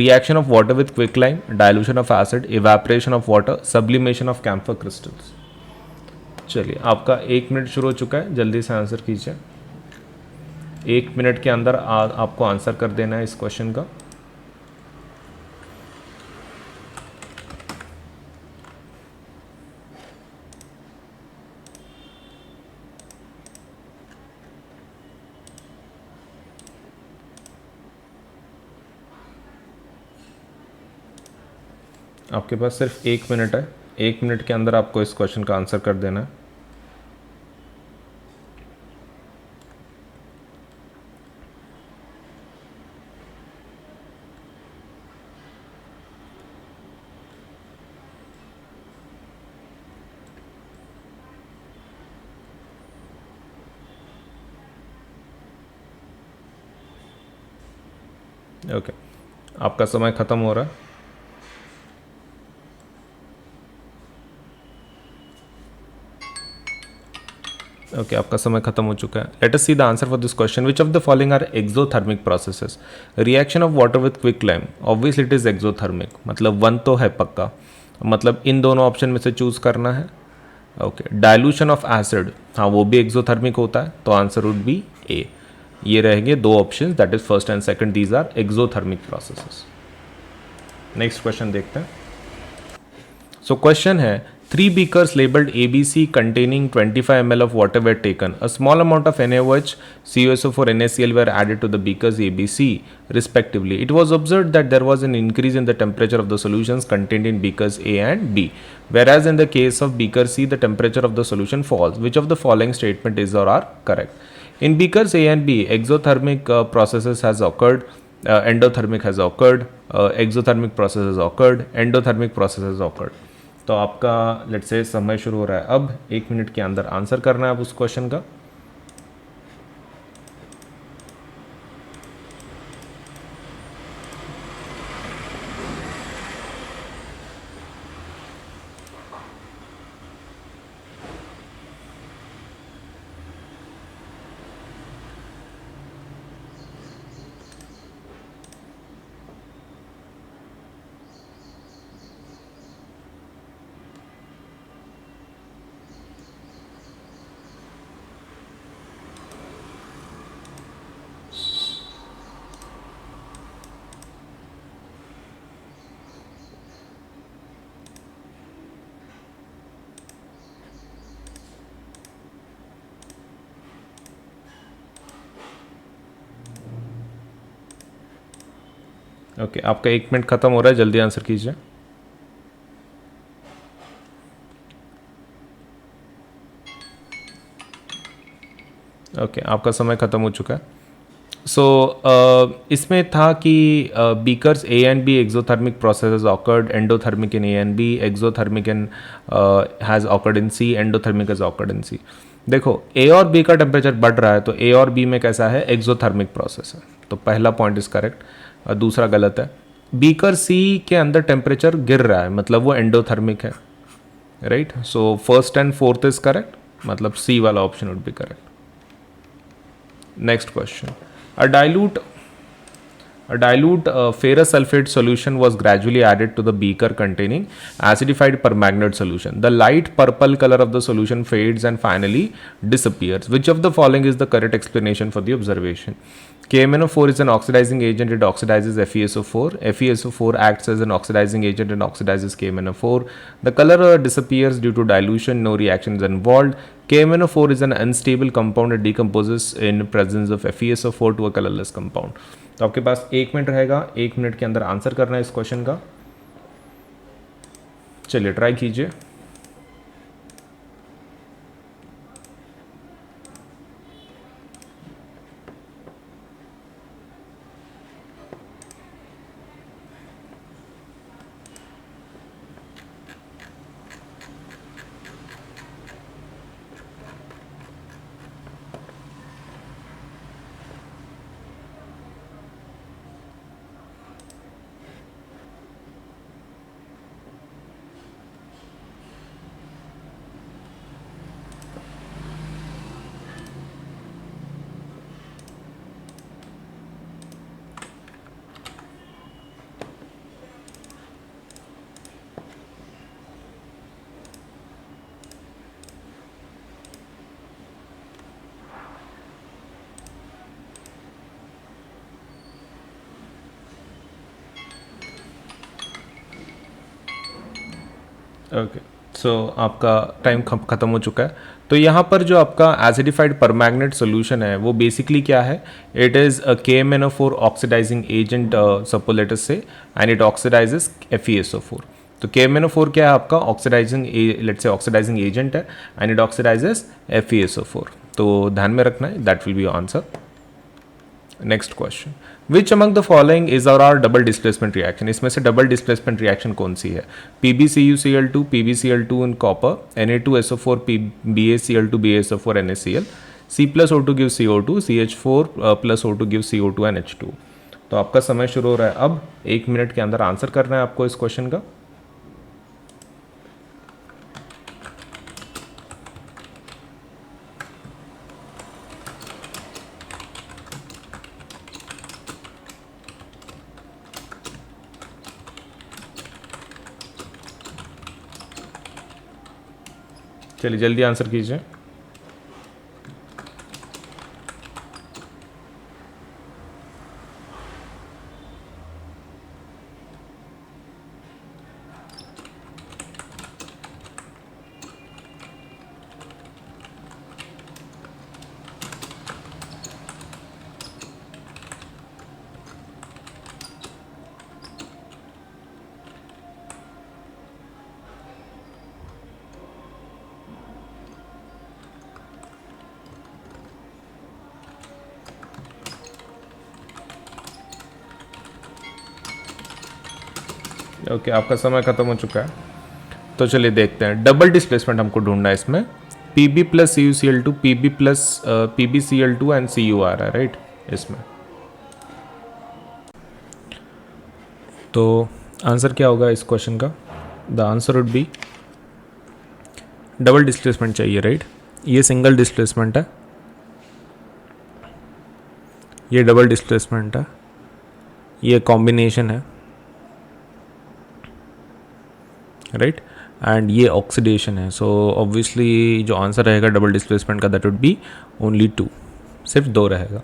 Reaction of water with quicklime, dilution of acid, evaporation of water, sublimation of camphor crystals. चलिए, आपका 1 minute शुरू हो चुका है, जल्दी से answer कीजिए। 1 minute के अंदर आपको आंसर कर देना है इस क्वेश्चन का। आपके पास सिर्फ 1 मिनट है, 1 मिनट के अंदर आपको इस क्वेश्चन का आंसर कर देना है। ओके, आपका समय खत्म हो रहा है। ओके, आपका समय खत्म हो चुका है। Let us see the answer for this question. Which of the following are exothermic processes? Reaction of water with quicklime, obviously it is exothermic, मतलब वन तो है पक्का, मतलब इन दोनों ऑप्शन में से चूज करना है। ओके, डाइल्यूशन ऑफ एसिड, हाँ वो भी एक्सोथर्मिक होता है, तो आंसर वुड बी ए। ये रहेंगे दो option, that is first and second, these are exothermic processes. Next question देखते हैं। सो क्वेश्चन है, 3 beakers labeled ABC containing 25 ml of water were taken. A small amount of NaOH, CuSO4, NaCl were added to the beakers ABC respectively. It was observed that there was an increase in the temperature of the solutions contained in beakers A and B. Whereas in the case of beaker C, the temperature of the solution falls. Which of the following statement is or are correct? In beakers A and B, exothermic processes has occurred. Endothermic has occurred. Exothermic process has occurred. Endothermic process has occurred. तो आपका let's say समय शुरू हो रहा है अब। 1 minute के अंदर आंसर करना है आप उस क्वेश्चन का। ओके, आपका 1 मिनट खत्म हो रहा है, जल्दी आंसर कीजिए। ओके, आपका समय खत्म हो चुका है। सो इसमें था कि beakers A and B exothermic processes occurred, endothermic in A and B, exothermic in has occurred in C, endothermic has occurred in C. देखो, ए और बी का टेम्परेचर बढ़ रहा है तो ए और बी में कैसा है, एक्सोथर्मिक प्रोसेस है, तो पहला पॉइंट इज करेक्ट। दूसरा गलत है। बीकर सी के अंदर टेम्परेचर गिर रहा है, मतलब वो एंडोथर्मिक है, right. So first and fourth is correct, मतलब सी वाला option would B correct. Next question, a dilute ferrous sulfate solution was gradually added to the beaker containing acidified permanganate solution. The light purple color of the solution fades and finally disappears. Which of the following is the correct explanation for the observation? KMnO4 is an oxidizing agent. It oxidizes FeSO4. FeSO4 acts as an oxidizing agent and oxidizes KMnO4. The color disappears due to dilution. No reaction is involved. KMnO4 is an unstable compound. It decomposes in presence of FeSO4 to a colorless compound. तो आपके पास 1 minute रहेगा, 1 minute के अंदर answer करना है इस question का। चलिए ट्राई कीजिए। ओके, सो आपका टाइम ख़त्म हो चुका है। तो यहाँ पर जो आपका एसिडिफाइड परमैंगनेट सोल्यूशन है वो बेसिकली क्या है, it is a KMnO4 oxidising agent सपोलेटस से, एंड इट ऑक्सीडाइजेस FeSO4। तो KMnO4 क्या है आपका oxidising let's say oxidising agent है, एंड इट ऑक्सीडाइजेस FeSO4। तो ध्यान में रखना है, that will be your answer. Next question, which among the following is are double displacement reaction, इसमें से डबल डिस्प्लेसमेंट रिएक्शन कौन सी है? PbCuCl2 PbCl2 in copper, Na2SO4 BaCl2 BaSO4 NaCl, C plus O2 gives CO2, CH4 plus O2 gives CO2 and H2। तो आपका समय शुरू हो रहा है अब, 1 मिनट के अंदर आंसर करना है आपको इस क्वेश्चन का। चलिए जल्दी आंसर कीजिए। ओके, आपका समय खत्म हो चुका है। तो चलिए देखते हैं, डबल डिस्प्लेसमेंट हमको ढूंढना है इसमें। Pb plus CuCl2, Pb plus PbCl2 and Cu आ रहा है, राइट इसमें। तो आंसर क्या होगा इस क्वेश्चन का? The answer would B double displacement चाहिए, राइट। ये सिंगल डिस्प्लेसमेंट है, ये डबल डिस्प्लेसमेंट है, ये कॉम्बिनेशन है, राइट, एंड ये ऑक्सीडेशन है। सो ऑब्वियसली जो आंसर रहेगा डबल डिस्प्लेसमेंट का, दैट वुड बी ओनली 2, सिर्फ 2 रहेगा।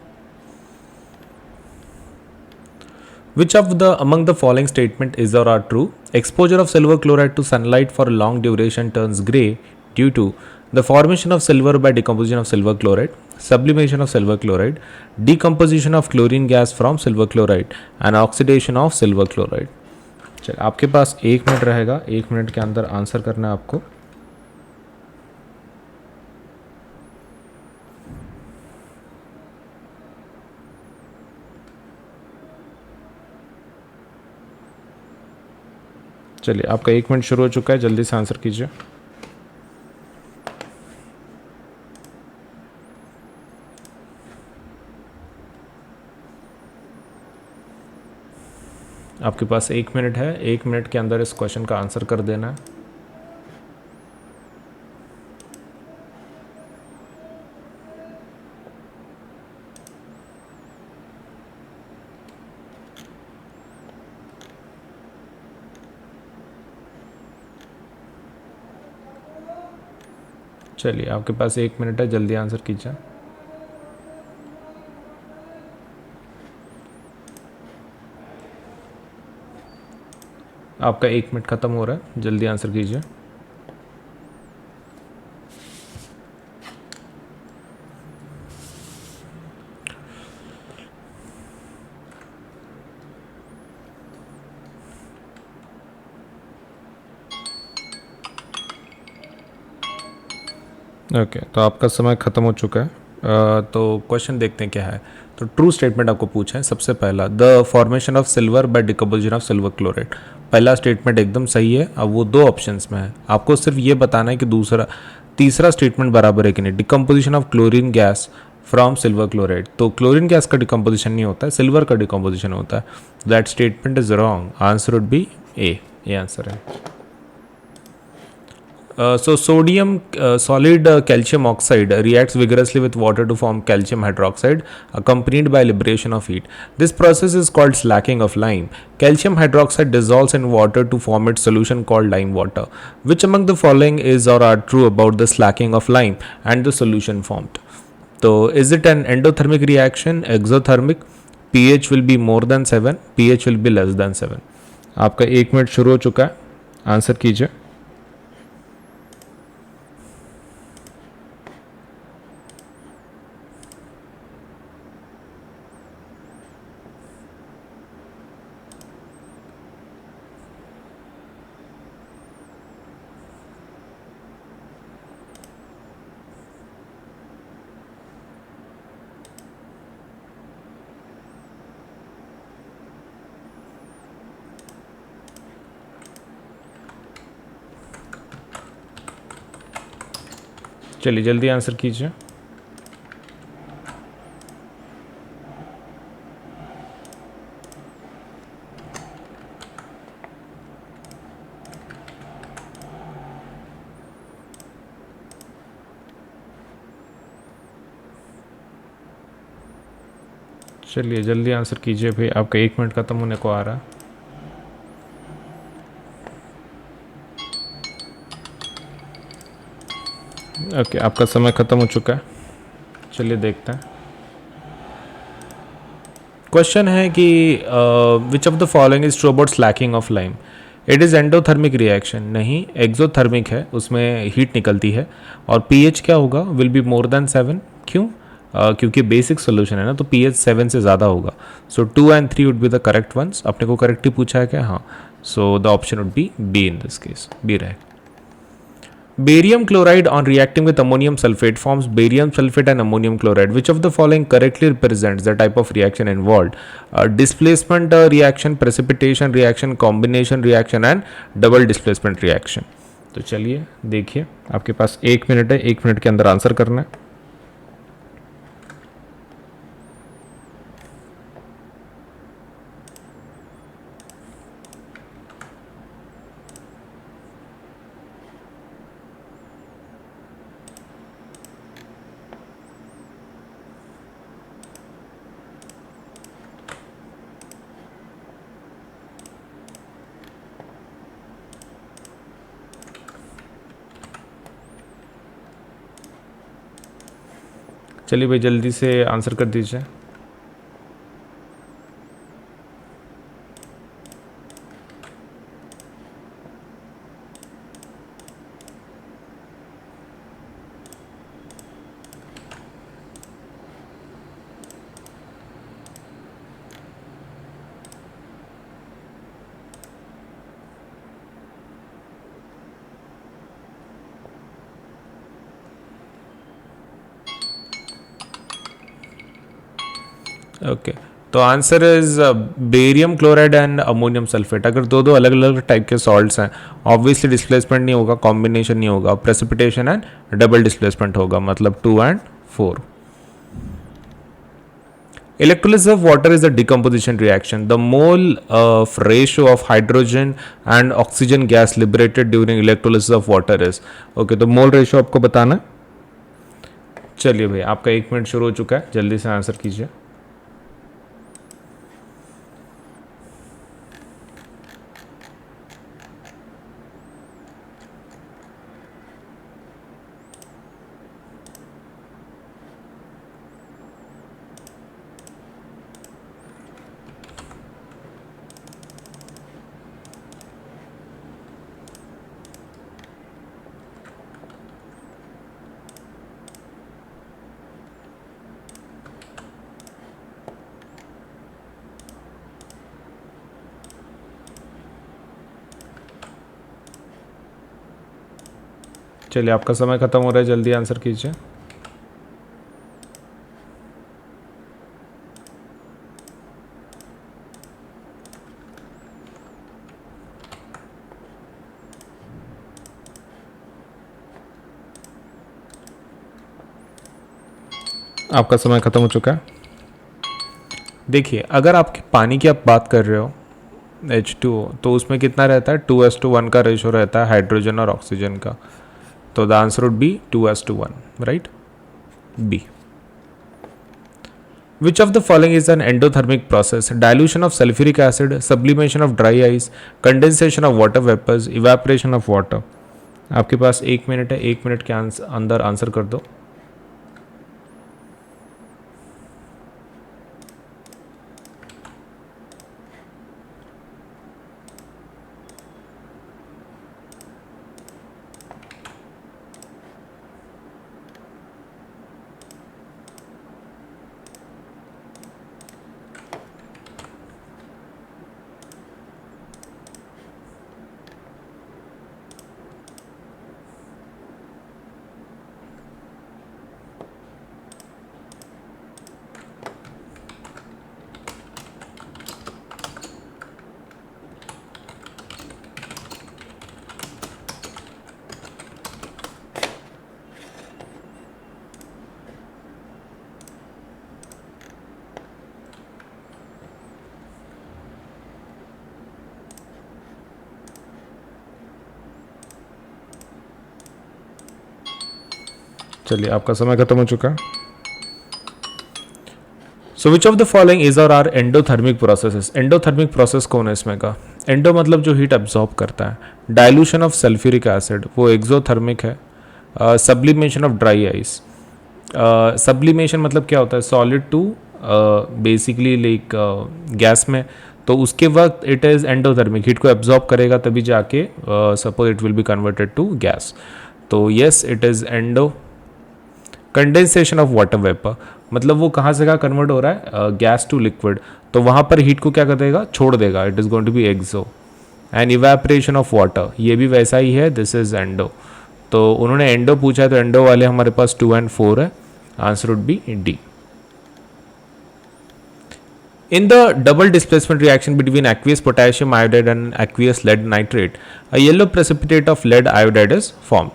Which of the among the following statement is or are true? Exposure of silver chloride to sunlight for a long duration turns gray due to the formation of silver by decomposition of silver chloride, sublimation of silver chloride, decomposition of chlorine gas from silver chloride, and oxidation of silver chloride। चल, आपके पास 1 minute रहेगा, 1 minute के अंदर answer करना है आपको। चलिए, आपका 1 मिनट शुरू हो चुका है, जल्दी से आंसर कीजिए। आपके पास 1 मिनट है, 1 मिनट के अंदर इस क्वेश्चन का आंसर कर देना है। चलिए, आपके पास 1 मिनट है, जल्दी आंसर कीजिए। आपका 1 मिनट ख़त्म हो रहा है, जल्दी आंसर कीजिए। ओके, तो आपका समय ख़त्म हो चुका है। तो क्वेश्चन देखते हैं क्या है। तो ट्रू स्टेटमेंट आपको पूछा है। सबसे पहला, the formation of silver by decomposition of silver chloride, पहला स्टेटमेंट एकदम सही है। अब वो 2 ऑप्शंस में है, आपको सिर्फ ये बताना है कि तीसरा स्टेटमेंट बराबर है कि नहीं। Decomposition of chlorine gas from silver chloride, तो क्लोरीन गैस का डिकम्पोजिशन नहीं होता है, सिल्वर का डिकम्पोजिशन होता है। That statement is wrong, answer would be A, ये आंसर है। So sodium solid calcium oxide reacts vigorously with water to form calcium hydroxide accompanied by liberation of heat. This process is called slacking of lime. Calcium hydroxide dissolves in water to form its solution called lime water. Which among the following is or are true about the slacking of lime and the solution formed? So is it an endothermic reaction, exothermic? pH will be more than 7, pH will be less than 7। आपका 1 minute शुरू हो चुका है, answer कीजिए। चलिए जल्दी answer कीजिए। चलिए जल्दी आंसर कीजिए भाई, आपका 1 मिनट ख़त्म होने को आ रहा है। ओके, आपका समय ख़त्म हो चुका है। चलिए देखते हैं। क्वेश्चन है कि विच of the following is true about Slaking of lime. It is endothermic reaction, नहीं एक्सोथर्मिक है, उसमें हीट निकलती है। और पीएच क्या होगा, विल बी मोर देन 7। क्यों? क्योंकि बेसिक सोल्यूशन है ना, तो पीएच 7 से ज़्यादा होगा। So 2 and 3 would be the correct ones. अपने को करेक्ट ही पूछा है क्या? हाँ, so the option would be B in this case, B रहेगा। Barium chloride on reacting with ammonium sulfate forms barium sulfate and ammonium chloride. Which of the following correctly represents the type of reaction involved? Displacement reaction, precipitation reaction, combination reaction and double displacement reaction. तो चलिए देखिए, आपके पास 1 minute है, 1 minute के अंदर answer करना है। चलिए भाई जल्दी से आंसर कर दीजिए। ओके, तो answer is barium chloride and ammonium sulphate. अगर दो दो अलग अलग टाइप के सॉल्ट्स हैं, ऑब्वियसली डिस्प्लेसमेंट नहीं होगा, कॉम्बिनेशन नहीं होगा, प्रेसिपिटेशन एंड डबल डिस्प्लेसमेंट होगा, मतलब 2 and 4। Electrolysis of water is a decomposition reaction. The mole ratio of hydrogen and oxygen gas liberated during electrolysis of water is। Okay, तो mole ratio आपको बताना है। चलिए भाई, आपका 1 मिनट शुरू हो चुका है, जल्दी से आंसर कीजिए। चलिए आपका समय खत्म हो रहा है, जल्दी आंसर कीजिए। आपका समय खत्म हो चुका है। देखिए, अगर आपके पानी की आप बात कर रहे हो H2O, तो उसमें कितना रहता है? 2:1 का रेशो रहता है हाइड्रोजन और ऑक्सीजन का। तो the answer would be 2:1, right? B. Which of the following is an endothermic process? Dilution of sulfuric acid, sublimation of dry ice, condensation of water vapors, evaporation of water। आपके पास 1 minute है, 1 minute के अंदर answer कर दो। चलिए आपका समय खत्म हो चुका है. So which of the following is और are endothermic processes. Endothermic process कौन है इसमें का? एंडो मतलब जो हीट एब्जॉर्ब करता है. डाइल्यूशन ऑफ सल्फ्यूरिक एसिड वो एक्सोथर्मिक है. Sublimation of dry ice. Sublimation मतलब क्या होता है? Solid to basically like gas में, तो उसके वक्त इट इज़ एंडोथर्मिक, हीट को एब्जॉर्ब करेगा तभी जाके suppose it will be converted to gas. तो yes it is endo. Condensation of water vapour मतलब वो कहाँ से कहाँ कन्वर्ट हो रहा है? गैस टू लिक्विड, तो वहाँ पर हीट को क्या कर देगा? छोड़ देगा. It is going to be exo. And evaporation of water ये भी वैसा ही है. This is endo. तो उन्होंने एंडो पूछा है तो एंडो वाले हमारे पास 2 and 4 है. Answer would B D. In the double displacement reaction between aqueous potassium iodide and aqueous lead nitrate, a yellow precipitate of lead iodide is formed.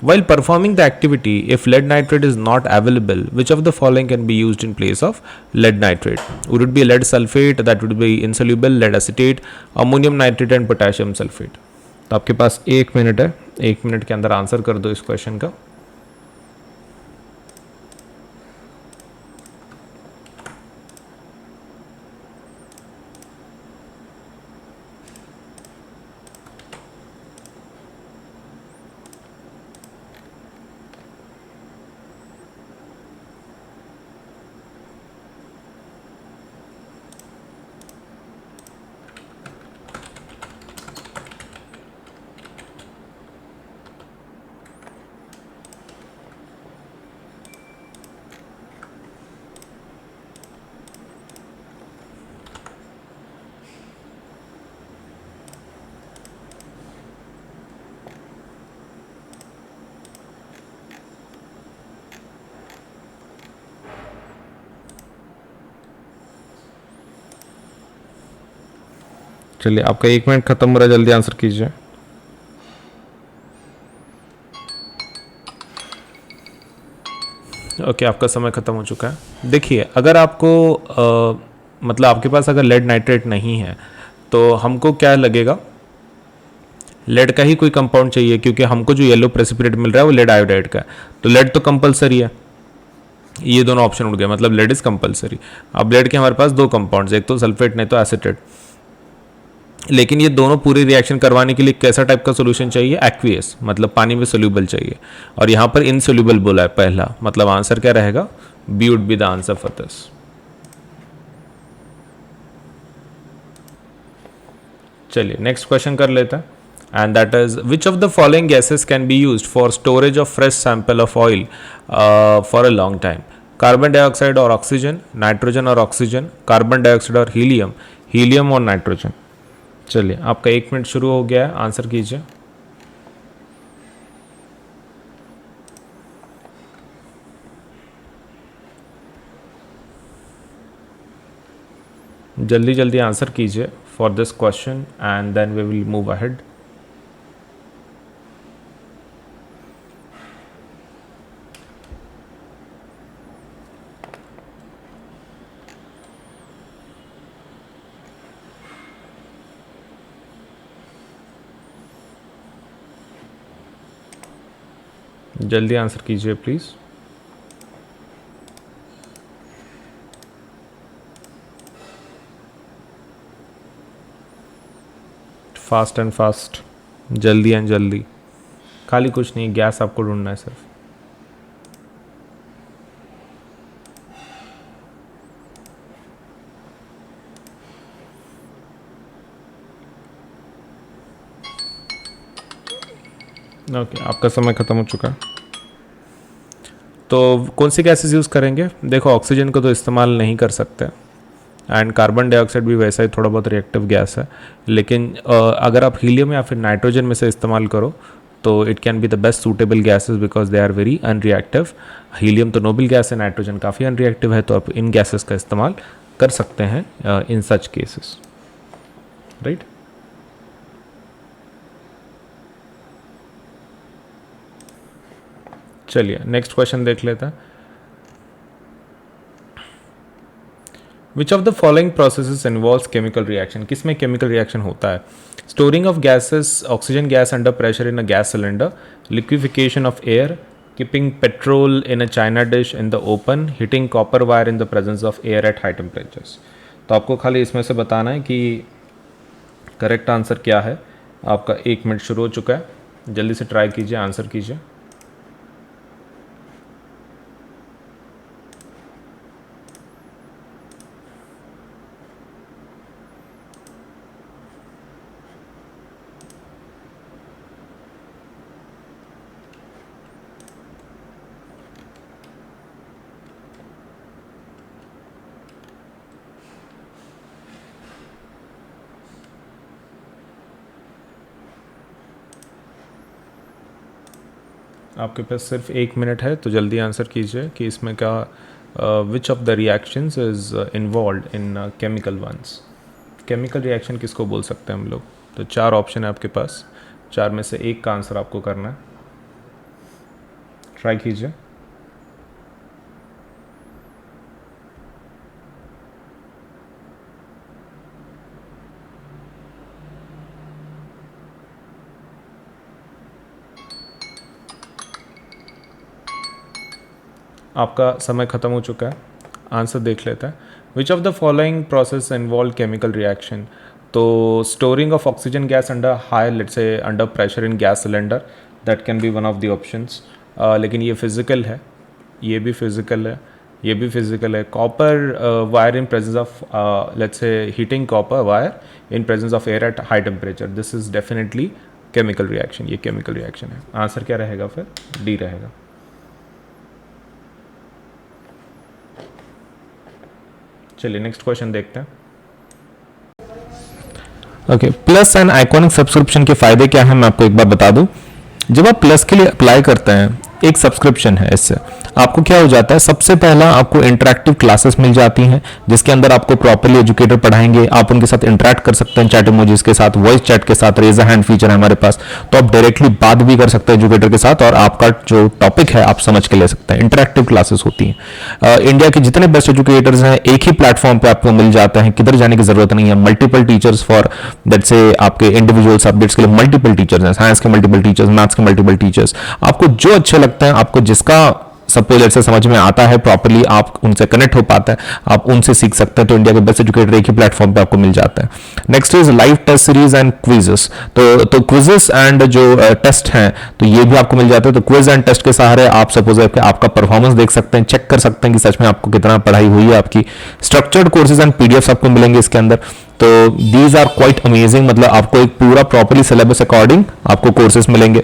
While performing the activity, if lead nitrate is not available, which of the following can be used in place of lead nitrate? Would it be lead sulfate, that would be insoluble, lead acetate, ammonium nitrate and potassium sulfate? तो आपके पास 1 minute है. 1 minute के अंदर answer कर दो इस question का. चलिए आपका 1 मिनट खत्म हो रहा है, जल्दी आंसर कीजिए. ओके आपका समय खत्म हो चुका है. देखिए अगर आपको मतलब आपके पास अगर लेड नाइट्रेट नहीं है तो हमको क्या लगेगा? लेड का ही कोई कंपाउंड चाहिए, क्योंकि हमको जो येलो प्रेसिपिटेट मिल रहा है वो लेड आयोडाइड का है. तो लेड तो कंपलसरी है. ये दोनों ऑप्शन उड़ गए, मतलब लेड इज कंपलसरी. अब लेड के हमारे पास 2 कंपाउंड्स, एक तो सल्फेट नहीं तो एसिटेट. लेकिन ये दोनों पूरी रिएक्शन करवाने के लिए कैसा टाइप का सोल्यूशन चाहिए? एक्वियस, मतलब पानी में सोल्यूबल चाहिए. और यहाँ पर इनसोल्यूबल बोला है पहला, मतलब आंसर क्या रहेगा? B would be the answer for this. चलिए नेक्स्ट क्वेश्चन कर लेते हैं. And that is which of the following gases can be used for storage of fresh sample of oil for a long time? Carbon dioxide और oxygen, nitrogen और oxygen, carbon dioxide और helium, helium और nitrogen. चलिए आपका 1 minute शुरू हो गया है, आंसर कीजिए. जल्दी जल्दी आंसर कीजिए for this question and then we will move ahead. जल्दी आंसर कीजिए प्लीज़. फास्ट एंड फास्ट, जल्दी एंड जल्दी. खाली कुछ नहीं, गैस आपको ढूंढना है सिर्फ. ओके आपका समय ख़त्म हो चुका है. तो कौन सी गैसेस यूज़ करेंगे? देखो ऑक्सीजन को तो इस्तेमाल नहीं कर सकते, एंड कार्बन डाइऑक्साइड भी वैसा ही थोड़ा बहुत रिएक्टिव गैस है. लेकिन अगर आप हीलियम या फिर नाइट्रोजन में से इस्तेमाल करो तो it can be the best suitable gases because they are very unreactive. Helium तो नोबल गैस है, नाइट्रोजन काफ़ी अनरिएक्टिव है, तो आप इन गैसेस का इस्तेमाल कर सकते हैं इन सच केसेस, राइट. चलिए नेक्स्ट क्वेश्चन देख लेते हैं. Which of the following processes involves chemical reaction? किसमें केमिकल रिएक्शन होता है? Storing of gases, oxygen gas under pressure in a gas cylinder, liquefaction of air, keeping petrol in a china dish in the open, hitting copper wire in the presence of air at high temperatures. तो आपको खाली इसमें से बताना है कि correct answer क्या है. आपका 1 मिनट शुरू हो चुका है. जल्दी से ट्राई कीजिए, आंसर कीजिए. आपके पास सिर्फ 1 मिनट है, तो जल्दी आंसर कीजिए कि इसमें क्या which of the reactions is involve in chemical ones. Chemical reaction किसको बोल सकते हैं हम लोग. तो 4 ऑप्शन है आपके पास, 4 में से 1 का आंसर आपको करना है. ट्राई कीजिए. आपका समय ख़त्म हो चुका है. आंसर देख लेते हैं. Which of the following process involve chemical reaction. तो storing of oxygen gas under high, let's say under pressure in gas cylinder, that can be one of the options. लेकिन ये फिजिकल है, ये भी फिजिकल है, ये भी फिजिकल है. Copper wire in presence of, let's say heating copper wire in presence of air at high temperature, this is definitely chemical reaction. ये केमिकल रिएक्शन है. आंसर क्या रहेगा फिर? डी रहेगा. चलिए नेक्स्ट क्वेश्चन देखते हैं. Okay, plus and iconic subscription के फायदे क्या हैं मैं आपको एक बार बता दूं. जब आप प्लस के लिए अप्लाई करते हैं, एक सब्सक्रिप्शन है, इससे आपको क्या हो जाता है, सबसे पहला आपको इंटरेक्टिव क्लासेस मिल जाती हैं जिसके अंदर आपको प्रॉपर्ली एजुकेटर पढ़ाएंगे. आप उनके साथ इंटरेक्ट कर सकते हैं, चैट इमोजीज के साथ, वॉइस चैट के साथ, रेज अ हैंड फीचर है हमारे पास, तो आप डायरेक्टली बात भी कर सकते हैं एजुकेटर के साथ और आपका जो टॉपिक है आप समझ के ले सकते हैं. इंटरेक्टिव क्लासेस होती हैं. इंडिया के जितने बेस्ट एजुकेटर्स हैं एक ही प्लेटफॉर्म पे आपको मिल जाते हैं, किधर जाने की जरूरत नहीं है. मल्टीपल टीचर्स फॉर दैट से आपके इंडिविजुअल सब्जेक्ट्स के लिए मल्टीपल टीचर्स हैं, साइंस के मल्टीपल टीचर्स, मैथ्स के मल्टीपल टीचर्स. आपको जो अच्छे लगते हैं, आपको जिसका सपोज से समझ में आता है प्रॉपर्ली, आप उनसे कनेक्ट हो पाते हैं, आप उनसे सीख सकते हैं. तो इंडिया के बेस्ट एजुकेटर एक ही प्लेटफॉर्म पे आपको मिल जाते हैं. Next is live test series and quizzes. तो क्विजेस एंड जो टेस्ट हैं तो ये भी आपको मिल जाते हैं. तो क्विज एंड टेस्ट के सहारे आप सपोज आपका परफॉर्मेंस देख सकते हैं, चेक कर सकते हैं कि सच में आपको कितना पढ़ाई हुई है आपकी. स्ट्रक्चर्ड कोर्सेज एंड पीडीएफ आपको मिलेंगे इसके अंदर. तो दीज आर क्वाइट अमेजिंग, मतलब आपको एक पूरा प्रॉपर्ली सिलेबस अकॉर्डिंग आपको कोर्सेज मिलेंगे.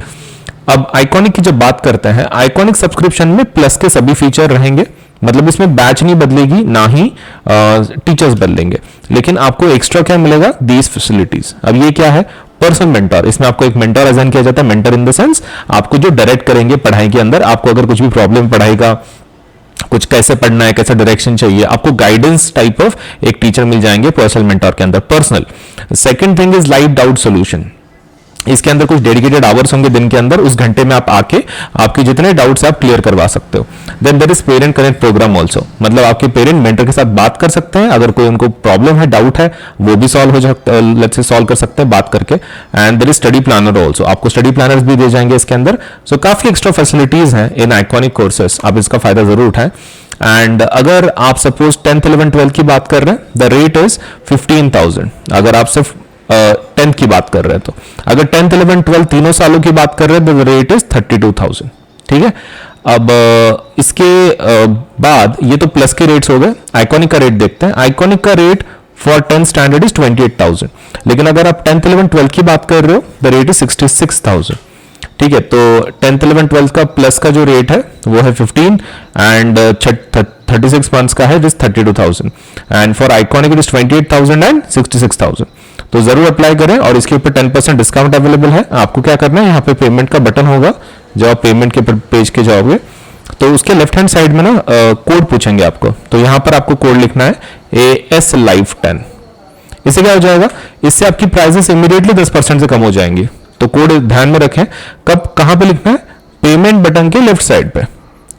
अब आइकॉनिक की जब बात करते हैं, आइकॉनिक सब्सक्रिप्शन में प्लस के सभी फीचर रहेंगे, मतलब इसमें बैच नहीं बदलेगी, ना ही टीचर्स बदलेंगे, लेकिन आपको एक्स्ट्रा क्या मिलेगा, दीज फैसिलिटीज. अब ये क्या है, पर्सनल मेंटर. इसमें आपको एक मेंटर असाइन किया जाता है. मेंटर इन द सेंस आपको जो डायरेक्ट करेंगे पढ़ाई के अंदर. आपको अगर कुछ भी प्रॉब्लम पढ़ाई का, कुछ कैसे पढ़ना है, कैसा डायरेक्शन चाहिए, आपको गाइडेंस टाइप ऑफ एक टीचर मिल जाएंगे पर्सनल मेंटर के अंदर. Personal. Second thing is live doubt solution. इसके अंदर कुछ डेडिकेटेड आवर्स होंगे दिन के अंदर, उस घंटे में आप आके आपके जितने डाउट्स आप क्लियर करवा सकते हो. Then there is parent connect programme also, मतलब आपके पेरेंट मेंटर के साथ बात कर सकते हैं. अगर कोई उनको प्रॉब्लम है, डाउट है, वो भी सॉल्व हो सकता, लेट्स से सॉल्व कर सकते हैं बात करके. And there is study planner also, आपको स्टडी प्लानर्स भी दिए जाएंगे इसके अंदर. सो काफी एक्स्ट्रा फैसिलिटीज हैं इन आइकॉनिक कोर्सेस, आप इसका फायदा जरूर उठाएं. एंड अगर आप सपोज 10th 11th 12th की बात कर रहे हैं, द रेट इज 15,000. अगर आप सिर्फ 10th की बात कर रहे हैं, तो अगर 10th 11th 12th तीनों सालों की बात कर रहे हैं, द रेट इज 32,000. ठीक है. अब इसके बाद ये तो प्लस के रेट्स हो गए. आइकॉनिक का रेट देखते हैं. आइकॉनिक का rate for 10th standard is 28,000, लेकिन अगर आप 10th 11th 12th की बात कर रहे हो, द रेट इज 66,000. ठीक है. तो 10th 11th 12th का प्लस का जो रेट है वो है 15 एंड 36 मंथ्स का है, it is 32,000. And for iconic it is 28,000 and 66,000. तो जरूर अप्लाई करें. और इसके ऊपर 10% डिस्काउंट अवेलेबल है. आपको क्या करना है, यहाँ पे पेमेंट का बटन होगा, जब आप पेमेंट के पेज के जाओगे तो उसके लेफ्ट हैंड साइड में ना कोड पूछेंगे आपको. तो यहाँ पर आपको कोड लिखना है AS Live 10. इससे क्या हो जाएगा, इससे आपकी प्राइसेस इमीडिएटली 10% से कम हो जाएंगी. तो कोड ध्यान में रखें. कब, कहां पे लिखना है, पेमेंट बटन के लेफ्ट साइड पे.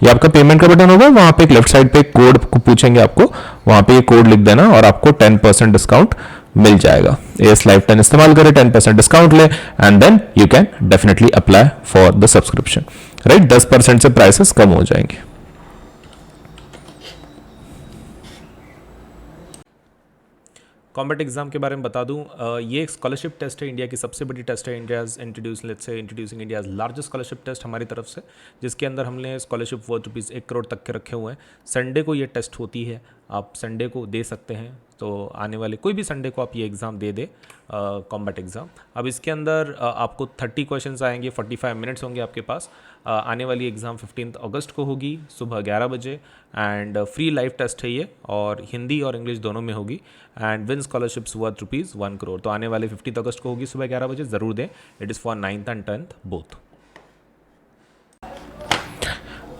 ये आपका पेमेंट का बटन होगा, वहां पे एक लेफ्ट साइड पे कोड पूछेंगे आपको, वहां पे ये कोड लिख देना और आपको 10% डिस्काउंट मिल जाएगा. AS Live 10 इस्तेमाल करें, 10% डिस्काउंट ले, and then you can definitely apply for the subscription. Right, 10% से प्राइसेस कम हो जाएंगे। कॉम्बैट एग्जाम के बारे में बता दूं, ये एक स्कॉलरशिप टेस्ट है, इंडिया की सबसे बड़ी टेस्ट है, India's introduce let's say introducing India's largest scholarship test हमारी तरफ से, जिसके अंदर हमने स्कॉलरशिप वर्थ रुपीज़ 1 करोड़ तक के रखे हुए हैं। संडे को ये टेस्ट होती है, आप संडे को दे सकते हैं, तो आने वाले कोई भी संडे को आप ये एग्ज़ाम दे दे, कॉम्बैट एग्ज़ाम। अब इसके अंदर आपको 30 क्वेश्चंस आएंगे, 45 मिनट्स होंगे आपके पास। आने वाली एग्ज़ाम 15 अगस्त को होगी सुबह 11 बजे, एंड फ्री लाइव टेस्ट है ये, और हिंदी और इंग्लिश दोनों में होगी, and win scholarships worth rupees 1 crore. तो आने वाले 15 अगस्त को होगी सुबह 11 बजे, ज़रूर दें। It is for 9th and 10th both.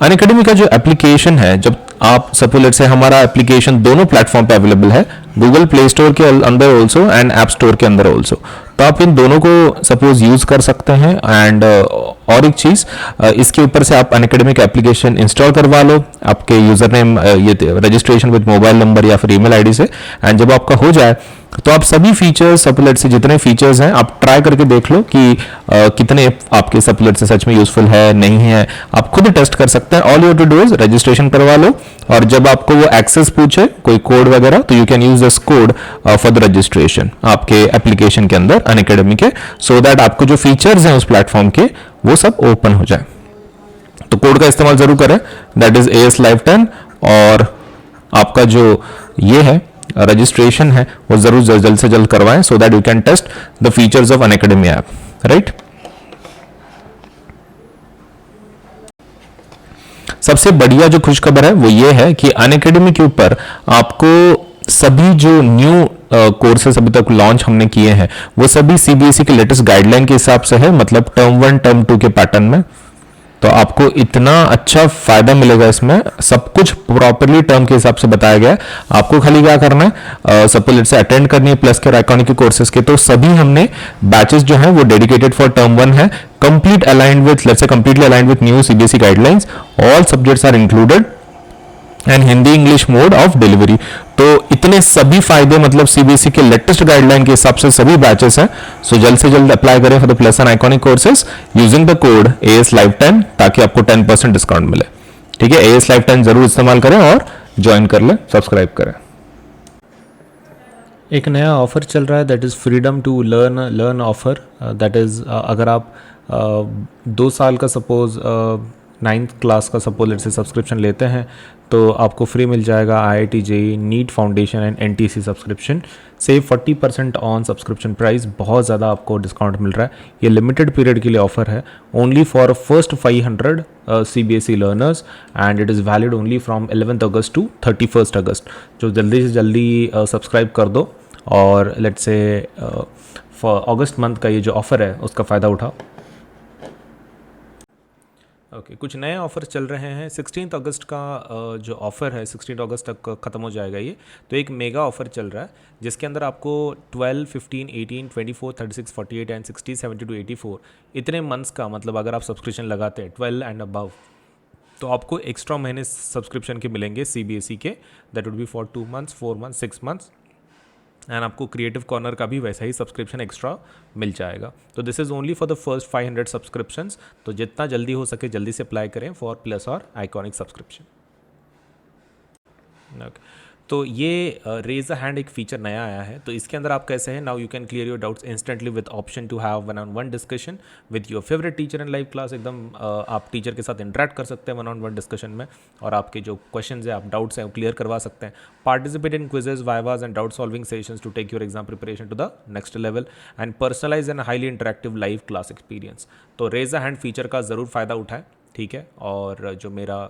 Unacademy का जो एप्लीकेशन है, जब आप सपोज लेट्स से हमारा एप्लीकेशन दोनों प्लेटफॉर्म पे अवेलेबल है, गूगल प्ले स्टोर के अंदर ऑल्सो एंड ऐप स्टोर के अंदर ऑल्सो, तो आप इन दोनों को सपोज यूज कर सकते हैं। एंड और एक चीज़, इसके ऊपर से आप अनअकैडमी का एप्लीकेशन इंस्टॉल करवा लो, आपके यूजर नेम ये रजिस्ट्रेशन विद मोबाइल नंबर या फिर ईमेल आईडी से, एंड जब आपका हो जाए तो आप सभी फीचर्स सपोज से जितने फीचर्स हैं आप ट्राई करके देख लो कि कितने आपके सपोज से सच में यूजफुल है नहीं है, आप खुद टेस्ट कर सकते हैं। All you to do is registration करवा लो, और जब आपको वो एक्सेस पूछे कोई कोड वगैरह, तो you can use this code for the registration आपके एप्लीकेशन के अंदर अनअकैडमी के, सो दैट आपको जो फीचर्स हैं उस प्लेटफॉर्म के वो सब ओपन हो जाए। तो कोड का इस्तेमाल जरूर करें, दैट इज AS Live 10, और आपका जो ये है रजिस्ट्रेशन है वो जरूर जल्द से जल्द करवाएं, so that you can test the features of Unacademy app, right. सबसे बढ़िया जो खुशखबर है वो ये है कि अनअकैडमी के ऊपर आपको सभी जो न्यू कोर्सेस अभी तक लॉन्च हमने किए हैं वो सभी CBSE के लेटेस्ट गाइडलाइन के हिसाब से है, मतलब टर्म 1 टर्म 2 के पैटर्न में। तो आपको इतना अच्छा फायदा मिलेगा इसमें, सब कुछ प्रॉपरली टर्म के हिसाब से बताया गया है। आपको खाली क्या करना है, सपोज से अटेंड करनी है प्लस के और आइकॉनिक के कोर्सेज के, तो सभी हमने बैचेस जो हैं वो डेडिकेटेड फॉर टर्म 1 है, complete aligned with let's say completely aligned with new CBSE guidelines, all subjects are included, and Hindi English mode of delivery. तो इतने सभी फायदे मतलब CBSE के लेटेस्ट गाइडलाइन के हिसाब से सभी बैचेस हैं, सो जल्द से जल्द अप्लाई करें for the plus and iconic courses using the code AS Live 10, ताकि आपको 10% डिस्काउंट मिले। ठीक है, AS Live 10 जरूर इस्तेमाल करें और ज्वाइन कर लें, सब्सक्राइब करें। एक नया ऑफ़र चल रहा है, that is freedom to learn offer. That is अगर आप 2 साल का सपोज़ 9th क्लास का सपोज लेट से सब्सक्रिप्शन लेते हैं, तो आपको फ्री मिल जाएगा IIT JEE NEET foundation and NTC subscription. Save 40% on subscription price, बहुत ज़्यादा आपको डिस्काउंट मिल रहा है। ये लिमिटेड पीरियड के लिए ऑफर है, only for first 500 CBSE learners, and it is valid only from 11th August to 31st August. जो जल्दी से जल्दी सब्सक्राइब कर दो, और let's say for August month का ये जो ऑफ़र है उसका फ़ायदा उठाओ। ओके, कुछ नए ऑफ़र चल रहे हैं। 16 अगस्त का जो ऑफ़र है 16 अगस्त तक ख़त्म हो जाएगा ये। तो एक मेगा ऑफ़र चल रहा है जिसके अंदर आपको 12, 15, 18, 24, 36, 48 एंड 60, 72, 84 इतने मंथ्स का, मतलब अगर आप सब्सक्रिप्शन लगाते हैं 12 एंड अबव, तो आपको एक्स्ट्रा महीने सब्सक्रिप्शन के मिलेंगे CBSE के। That would be for 2 months, 4 months, 6 months, and आपको क्रिएटिव कॉर्नर का भी वैसा ही सब्सक्रिप्शन एक्स्ट्रा मिल जाएगा। तो this is only for the first 500 subscriptions. तो जितना जल्दी हो सके जल्दी से अप्लाई करें फॉर प्लस और आइकॉनिक सब्सक्रिप्शन। ओके, तो ये रेज अ हैंड एक फीचर नया आया है। तो इसके अंदर आप कैसे हैं, now you can clear your doubts instantly with option to have 1-on-1 discussion with your favourite teacher in live class. एकदम आप टीचर के साथ इंटरेक्ट कर सकते हैं 1-on-1 डिस्कशन में, और आपके जो क्वेश्चंस है, आप डाउट्स हैं, वो क्लियर करवा सकते हैं। Participate in quizzes, vivas and doubt solving sessions to take your exam preparation to the next level, and personalise and highly interactive live class experience. तो रेज अ हैंड फीचर का ज़रूर फ़ायदा उठाएं, ठीक है। और जो मेरा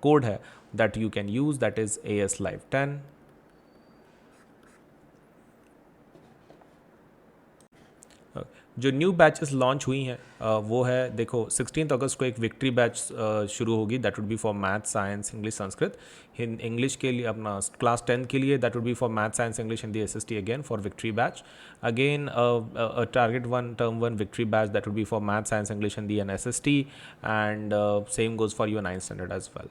कोड है that you can use, that is AS Live 10। जो न्यू बैचेस लॉन्च हुई हैं वो है, देखो 16 अगस्त को एक विक्ट्री बैच शुरू होगी, that would be for math, science, English, Sanskrit. English के लिए अपना क्लास 10 के लिए that would be for math, science, English, Hindi, SST again for victory batch. Again target 1 term 1 victory batch, that would be for math, science, English, Hindi and SST, and same goes for your 9th standard as well.